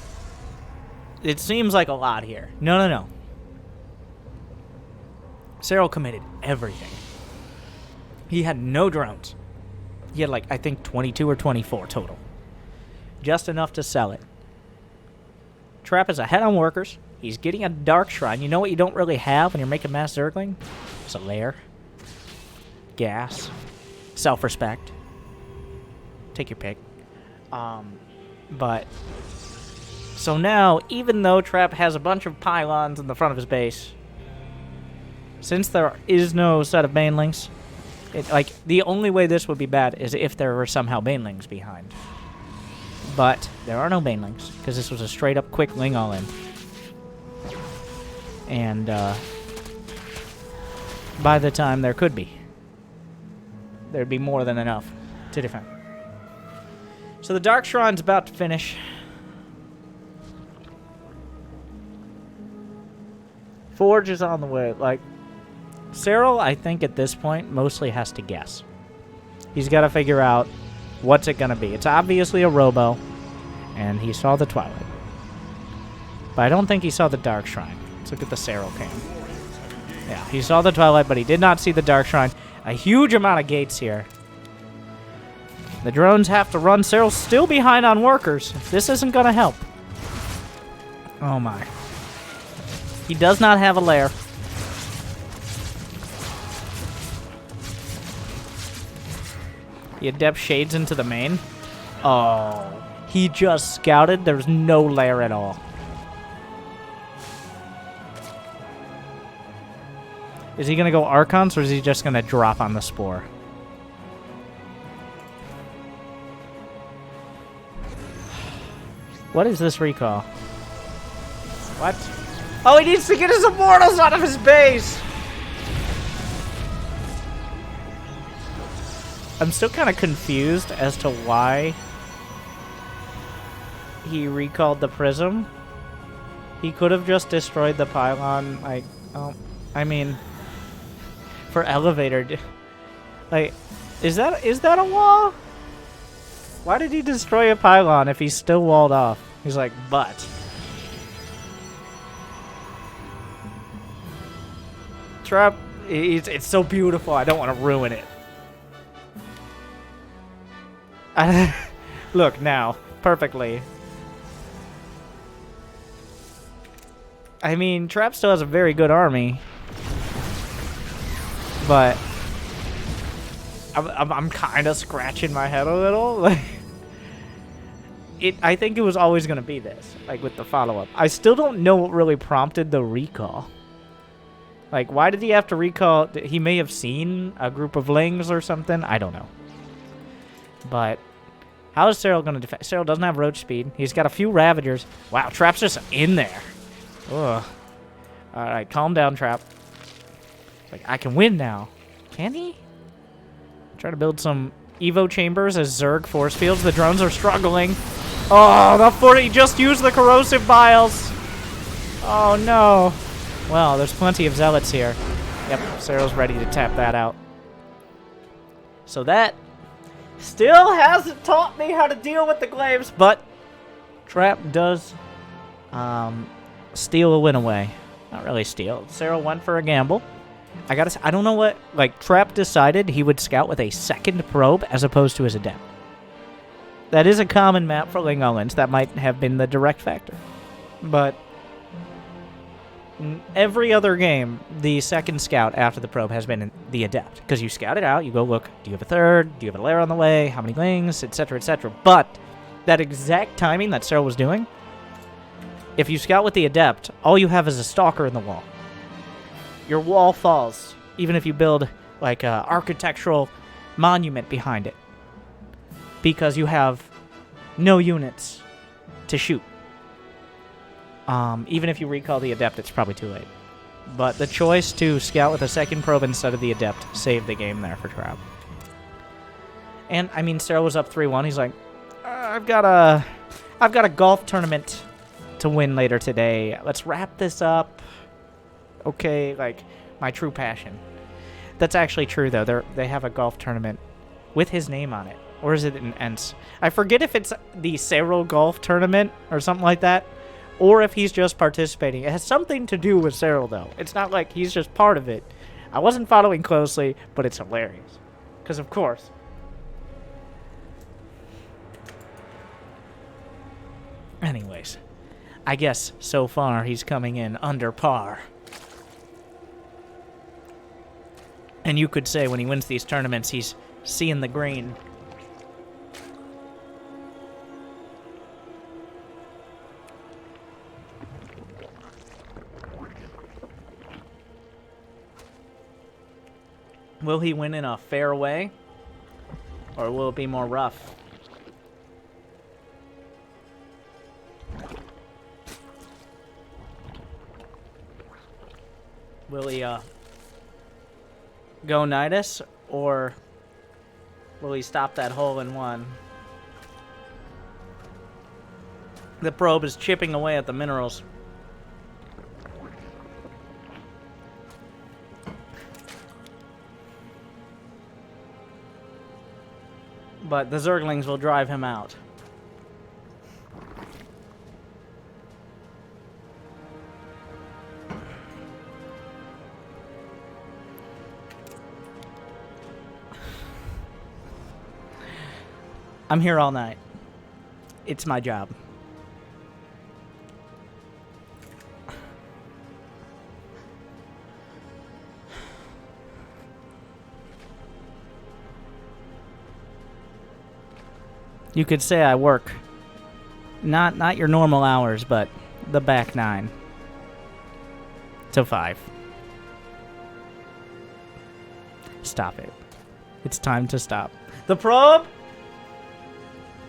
it seems like a lot here. No. Serral committed everything. He had no drones. He had, like, I think 22 or 24 total. Just enough to sell it. Trap is ahead on workers. He's getting a Dark Shrine. You know what you don't really have when you're making Mass Zergling? It's a lair. Gas. Self-respect. Take your pick. But so now, even though Trap has a bunch of pylons in the front of his base, since there is no set of banelings, like the only way this would be bad is if there were somehow banelings behind. But there are no banelings because this was a straight up quick ling all in, and by the time there could be, there'd be more than enough to defend. So the Dark Shrine's about to finish. Forge is on the way. Like, Serral, I think at this point, mostly has to guess. He's got to figure out what's it going to be. It's obviously a Robo, and he saw the Twilight. But I don't think he saw the Dark Shrine. Let's look at the Serral cam. Yeah, he saw the Twilight, but he did not see the Dark Shrine. A huge amount of gates here. The drones have to run. Serral's still behind on workers. This isn't going to help. Oh my. He does not have a lair. The Adept shades into the main. Oh. He just scouted. There's no lair at all. Is he going to go Archons or is he just going to drop on the Spore? What is this recall? What? Oh, he needs to get his Immortals out of his base! I'm still kind of confused as to why he recalled the Prism. He could have just destroyed the pylon, like, oh, I mean, for Elevator, like, is that a wall? Why did he destroy a pylon if he's still walled off? He's like, but. Trap, it's so beautiful, I don't want to ruin it. Look, now, perfectly. I mean, Trap still has a very good army. But I'm kind of scratching my head a little. Like, I think it was always going to be this, like with the follow-up. I still don't know what really prompted the recall. Like, why did he have to recall? He may have seen a group of Lings or something. I don't know. But how is Serral going to defend? Serral doesn't have roach speed. He's got a few Ravagers. Wow, Trap's just in there. Ugh. All right, calm down, Trap. Like, I can win now. Can he? Try to build some Evo chambers as Zerg force fields. The drones are struggling. Oh, the 40 just used the corrosive biles. Oh, no. Well, there's plenty of zealots here. Yep, Serral's ready to tap that out. So that still hasn't taught me how to deal with the glaives, but Trap does steal a win away. Not really steal. Serral went for a gamble. I gotta say, I don't know what, like, Trap decided he would scout with a second probe as opposed to his Adept. That is a common map for Ling Olins. That might have been the direct factor. But in every other game, the second scout after the probe has been the Adept. Because you scout it out, you go look, do you have a third? Do you have a lair on the way? How many Lings? Etc., etc. But that exact timing that Serral was doing, if you scout with the Adept, all you have is a Stalker in the wall. Your wall falls, even if you build, like, an architectural monument behind it. Because you have no units to shoot. Even if you recall the Adept, it's probably too late. But the choice to scout with a second probe instead of the Adept saved the game there for Trap. And, I mean, Serral was up 3-1. He's like, I've got a golf tournament to win later today. Let's wrap this up. Okay, like, my true passion. That's actually true, though. They have a golf tournament with his name on it. Or is it an Ents? I forget if it's the Serral Golf Tournament or something like that, or if he's just participating. It has something to do with Serral, though. It's not like he's just part of it. I wasn't following closely, but it's hilarious. Because, of course. Anyways, I guess so far he's coming in under par. And you could say when he wins these tournaments, he's seeing the green. Will he win in a fair way? Or will it be more rough? Will he, go Nidus? Or will he stop that hole in one? The probe is chipping away at the minerals. But the Zerglings will drive him out. I'm here all night. It's my job. You could say I work not your normal hours, but the back 9 to 5. Stop it. It's time to stop. The probe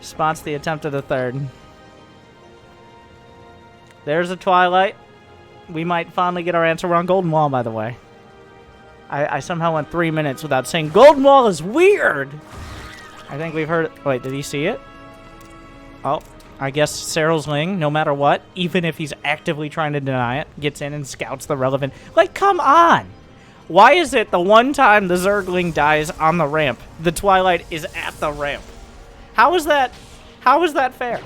spots the attempt of the 3rd. There's a Twilight. We might finally get our answer. We're on Golden Wall, by the way. I somehow went 3 minutes without saying Golden Wall is weird. I think we've heard it. Wait, did he see it? Oh, I guess Serral's Ling, no matter what, even if he's actively trying to deny it, gets in and scouts the relevant... Like, come on! Why is it the one time the Zergling dies on the ramp, the Twilight is at the ramp? How is that fair?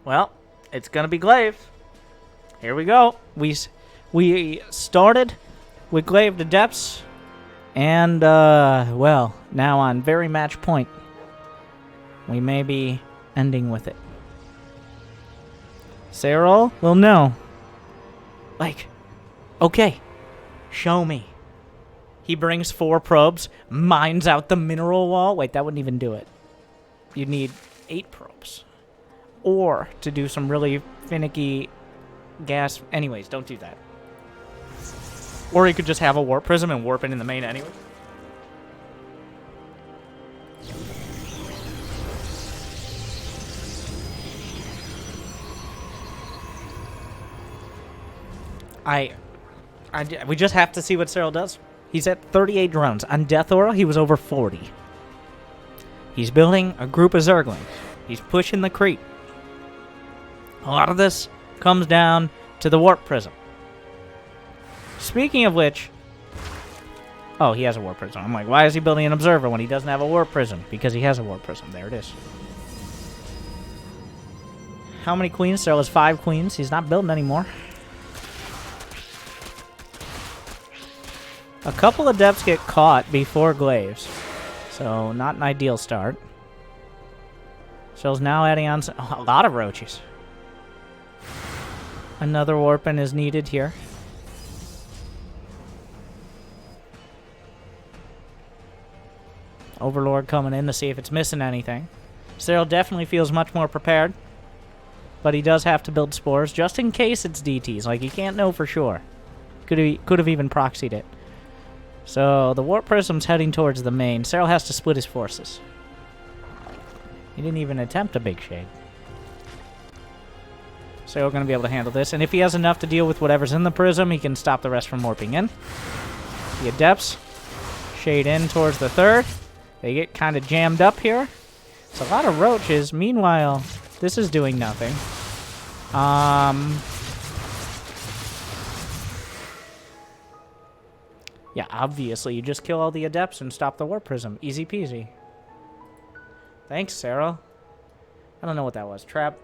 Well, it's gonna be Glaive. Here we go. We started with Glaive to depths, and well, now on very match point, we may be ending with it. Serral? Well, no. Like, okay, show me. He brings 4 probes, mines out the mineral wall. Wait, that wouldn't even do it. You'd need 8 probes. Or to do some really finicky gas. Anyways, don't do that. Or he could just have a warp prism and warp it in the main anyway. We just have to see what Serral does. He's at 38 drones. On Death Aura, he was over 40. He's building a group of Zerglings. He's pushing the creep. A lot of this comes down to the warp prism. Speaking of which... Oh, he has a warp prism. I'm like, why is he building an observer when he doesn't have a warp prism? Because he has a warp prism. There it is. How many queens? Serral has 5 queens. He's not building anymore. A couple of adepts get caught before Glaives. So, not an ideal start. Serral's now adding on a lot of roaches. Another warping is needed here. Overlord coming in to see if it's missing anything. Serral definitely feels much more prepared. But he does have to build spores just in case it's DTs. Like, he can't know for sure. Could have even proxied it. So, the Warp Prism's heading towards the main. Serral has to split his forces. He didn't even attempt a big shade. Serral going to be able to handle this. And if he has enough to deal with whatever's in the prism, he can stop the rest from warping in. The Adepts shade in towards the third. They get kind of jammed up here. It's a lot of roaches. Meanwhile, this is doing nothing. Yeah, obviously, you just kill all the Adepts and stop the Warp Prism. Easy peasy. Thanks, Serral. I don't know what that was. Trap.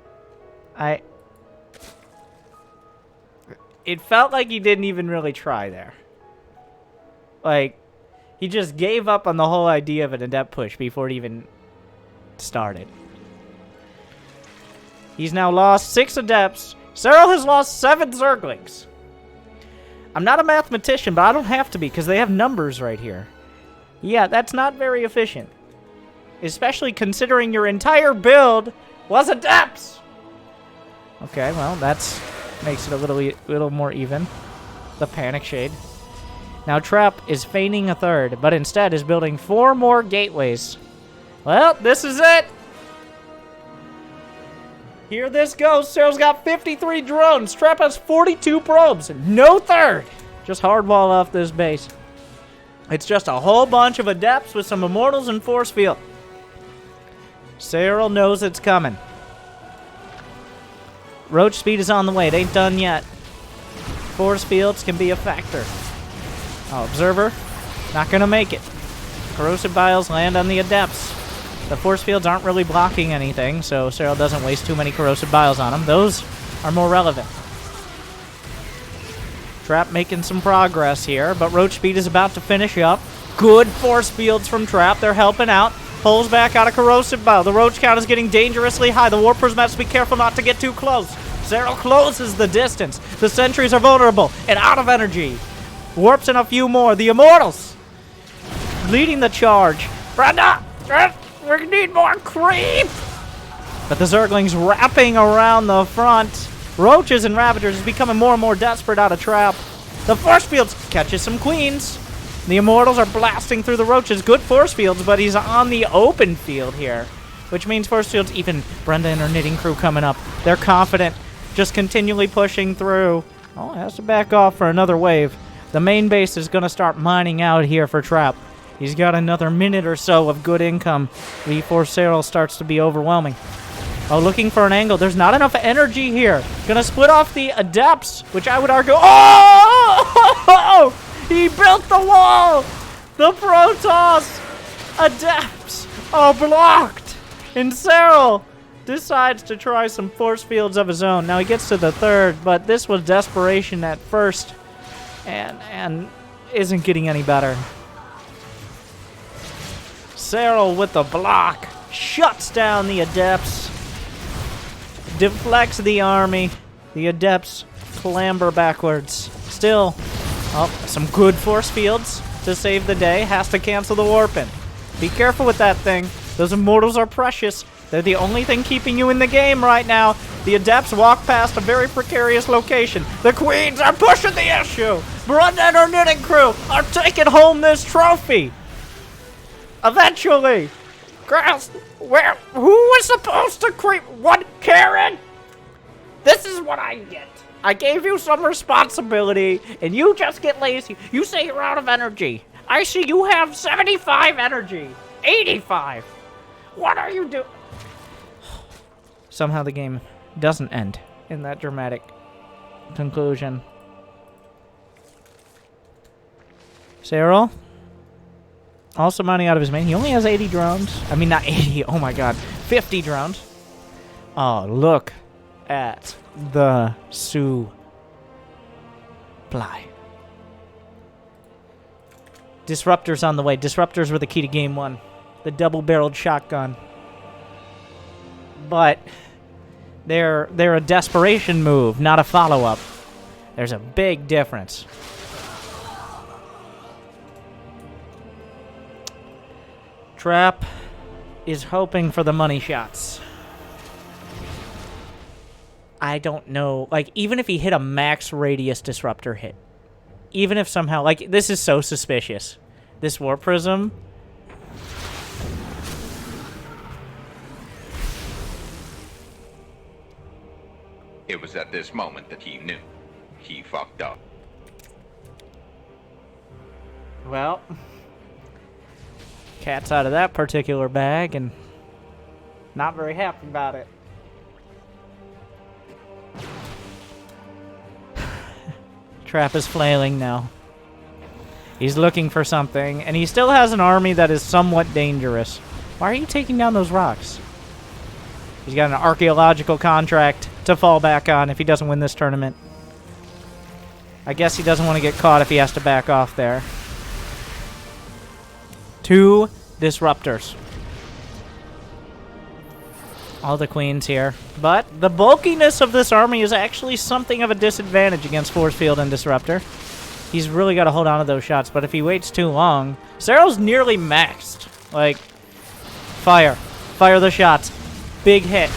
It felt like he didn't even really try there. Like, he just gave up on the whole idea of an Adept push before it even started. He's now lost 6 Adepts. Serral has lost 7 Zerglings. I'm not a mathematician, but I don't have to be because they have numbers right here. Yeah, that's not very efficient. Especially considering your entire build was Adepts! Okay, well, that's makes it a little more even. The Panic Shade. Now Trap is feigning a third, but instead is building 4 more gateways. Well, this is it! Here this goes. Serral's got 53 drones. Trap has 42 probes. No third. Just hardwall off this base. It's just a whole bunch of Adepts with some Immortals and Force Field. Serral knows it's coming. Roach speed is on the way. It ain't done yet. Force fields can be a factor. Oh, Observer. Not going to make it. Corrosive Biles land on the Adepts. The force fields aren't really blocking anything, so Serral doesn't waste too many Corrosive Biles on them. Those are more relevant. Trap making some progress here, but Roach Speed is about to finish up. Good force fields from Trap. They're helping out. Pulls back out of Corrosive Bile. The Roach count is getting dangerously high. The Warpers must be careful not to get too close. Serral closes the distance. The Sentries are vulnerable and out of energy. Warps in a few more. The Immortals leading the charge. Brenda! We need more creep! But the Zerglings wrapping around the front. Roaches and Ravagers is becoming more and more desperate out of Trap. The force fields catches some queens. The Immortals are blasting through the Roaches. Good force fields, but he's on the open field here. Which means force fields, even Brenda and her knitting crew coming up. They're confident, just continually pushing through. Oh, it has to back off for another wave. The main base is going to start mining out here for Trap. He's got another minute or so of good income before Serral starts to be overwhelming. Oh, looking for an angle. There's not enough energy here. Gonna split off the Adepts, which I would argue... Oh! He built the wall! The protoss Adepts are blocked! And Serral decides to try some force fields of his own. Now he gets to the third, but this was desperation at first. And isn't getting any better. Serral with the block shuts down the Adepts, deflects the army. The Adepts clamber backwards. Still, some good force fields to save the day. Has to cancel the warping. Be careful with that thing. Those Immortals are precious. They're the only thing keeping you in the game right now. The Adepts walk past a very precarious location. The Queens are pushing the issue. Brenda and her knitting crew are taking home this trophy. Eventually. Girls, who was supposed to creep? What, Karen? This is what I get. I gave you some responsibility, and you just get lazy. You say you're out of energy. I see you have 75 energy. 85. What are you doing? Somehow the game doesn't end in that dramatic conclusion. Serral? Also mining out of his main. He only has 80 drones. I mean, not 80. Oh my god. 50 drones. Oh, look at the supply. Disruptors on the way. Disruptors were the key to game 1. The double-barreled shotgun. But they're a desperation move, not a follow-up. There's a big difference. Trap is hoping for the money shots. I don't know. Like, even if he hit a max radius Disruptor hit. Even if somehow... Like, this is so suspicious. This Warp Prism... It was was at this moment that he knew. He fucked up. Well, cat's out of that particular bag, and not very happy about it. Trap is flailing now. He's looking for something, and he still has an army that is somewhat dangerous. Why are you taking down those rocks? He's got an archaeological contract to fall back on if he doesn't win this tournament. I guess he doesn't want to get caught if he has to back off there. 2 Disruptors. All the queens here. But the bulkiness of this army is actually something of a disadvantage against Force Field and Disruptor. He's really got to hold on to those shots, but if he waits too long... Serral's nearly maxed. Like, fire. Fire the shots. Big hit.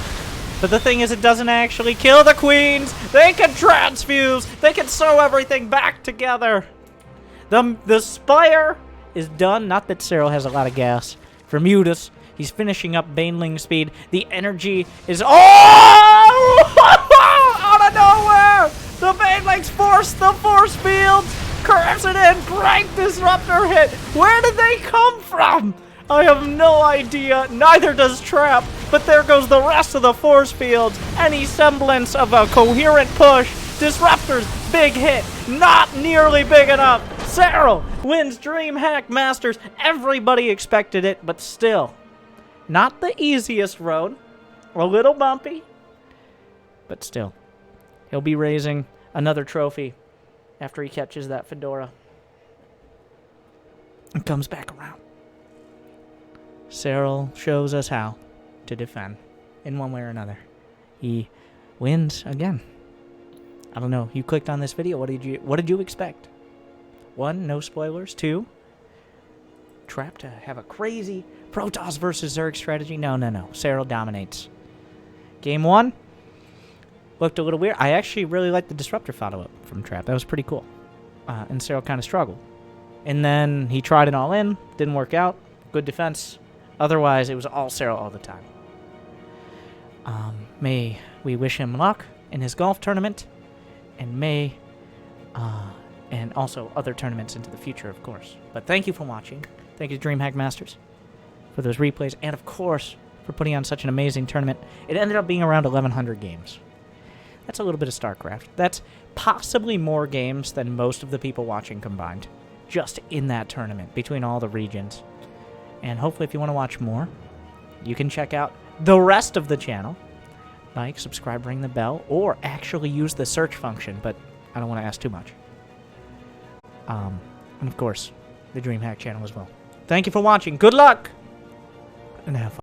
But the thing is, it doesn't actually kill the queens. They can transfuse. They can sew everything back together. The Spire is done. Not that Serral has a lot of gas. For Mutus, he's finishing up Baneling speed. The energy is... Oh! Out of nowhere! The Banelings force the force fields. Curves it in. Great Disruptor hit. Where did they come from? I have no idea. Neither does Trap. But there goes the rest of the force fields. Any semblance of a coherent push. Disruptors, big hit. Not nearly big enough. Serral wins Dreamhack Masters. Everybody expected it, but still. Not the easiest road. A little bumpy. But still. He'll be raising another trophy after he catches that fedora. And comes back around. Serral shows us how to defend in one way or another. He wins again. I don't know. You clicked on this video. What did you expect? 1, no spoilers. 2, Trap to have a crazy Protoss versus Zerg strategy. No. Serral dominates. Game 1 looked a little weird. I actually really liked the Disruptor follow-up from Trap. That was pretty cool. And Serral kind of struggled. And then he tried it all in. Didn't work out. Good defense. Otherwise, it was all Serral all the time. May we wish him luck in his golf tournament. And and also other tournaments into the future, of course. But thank you for watching. Thank you to Dreamhack Masters for those replays. And, of course, for putting on such an amazing tournament. It ended up being around 1,100 games. That's a little bit of Starcraft. That's possibly more games than most of the people watching combined. Just in that tournament, between all the regions. And hopefully if you want to watch more, you can check out the rest of the channel. Like, subscribe, ring the bell, or actually use the search function, but I don't want to ask too much. And of course, the Dreamhack channel as well. Thank you for watching. Good luck! And have fun.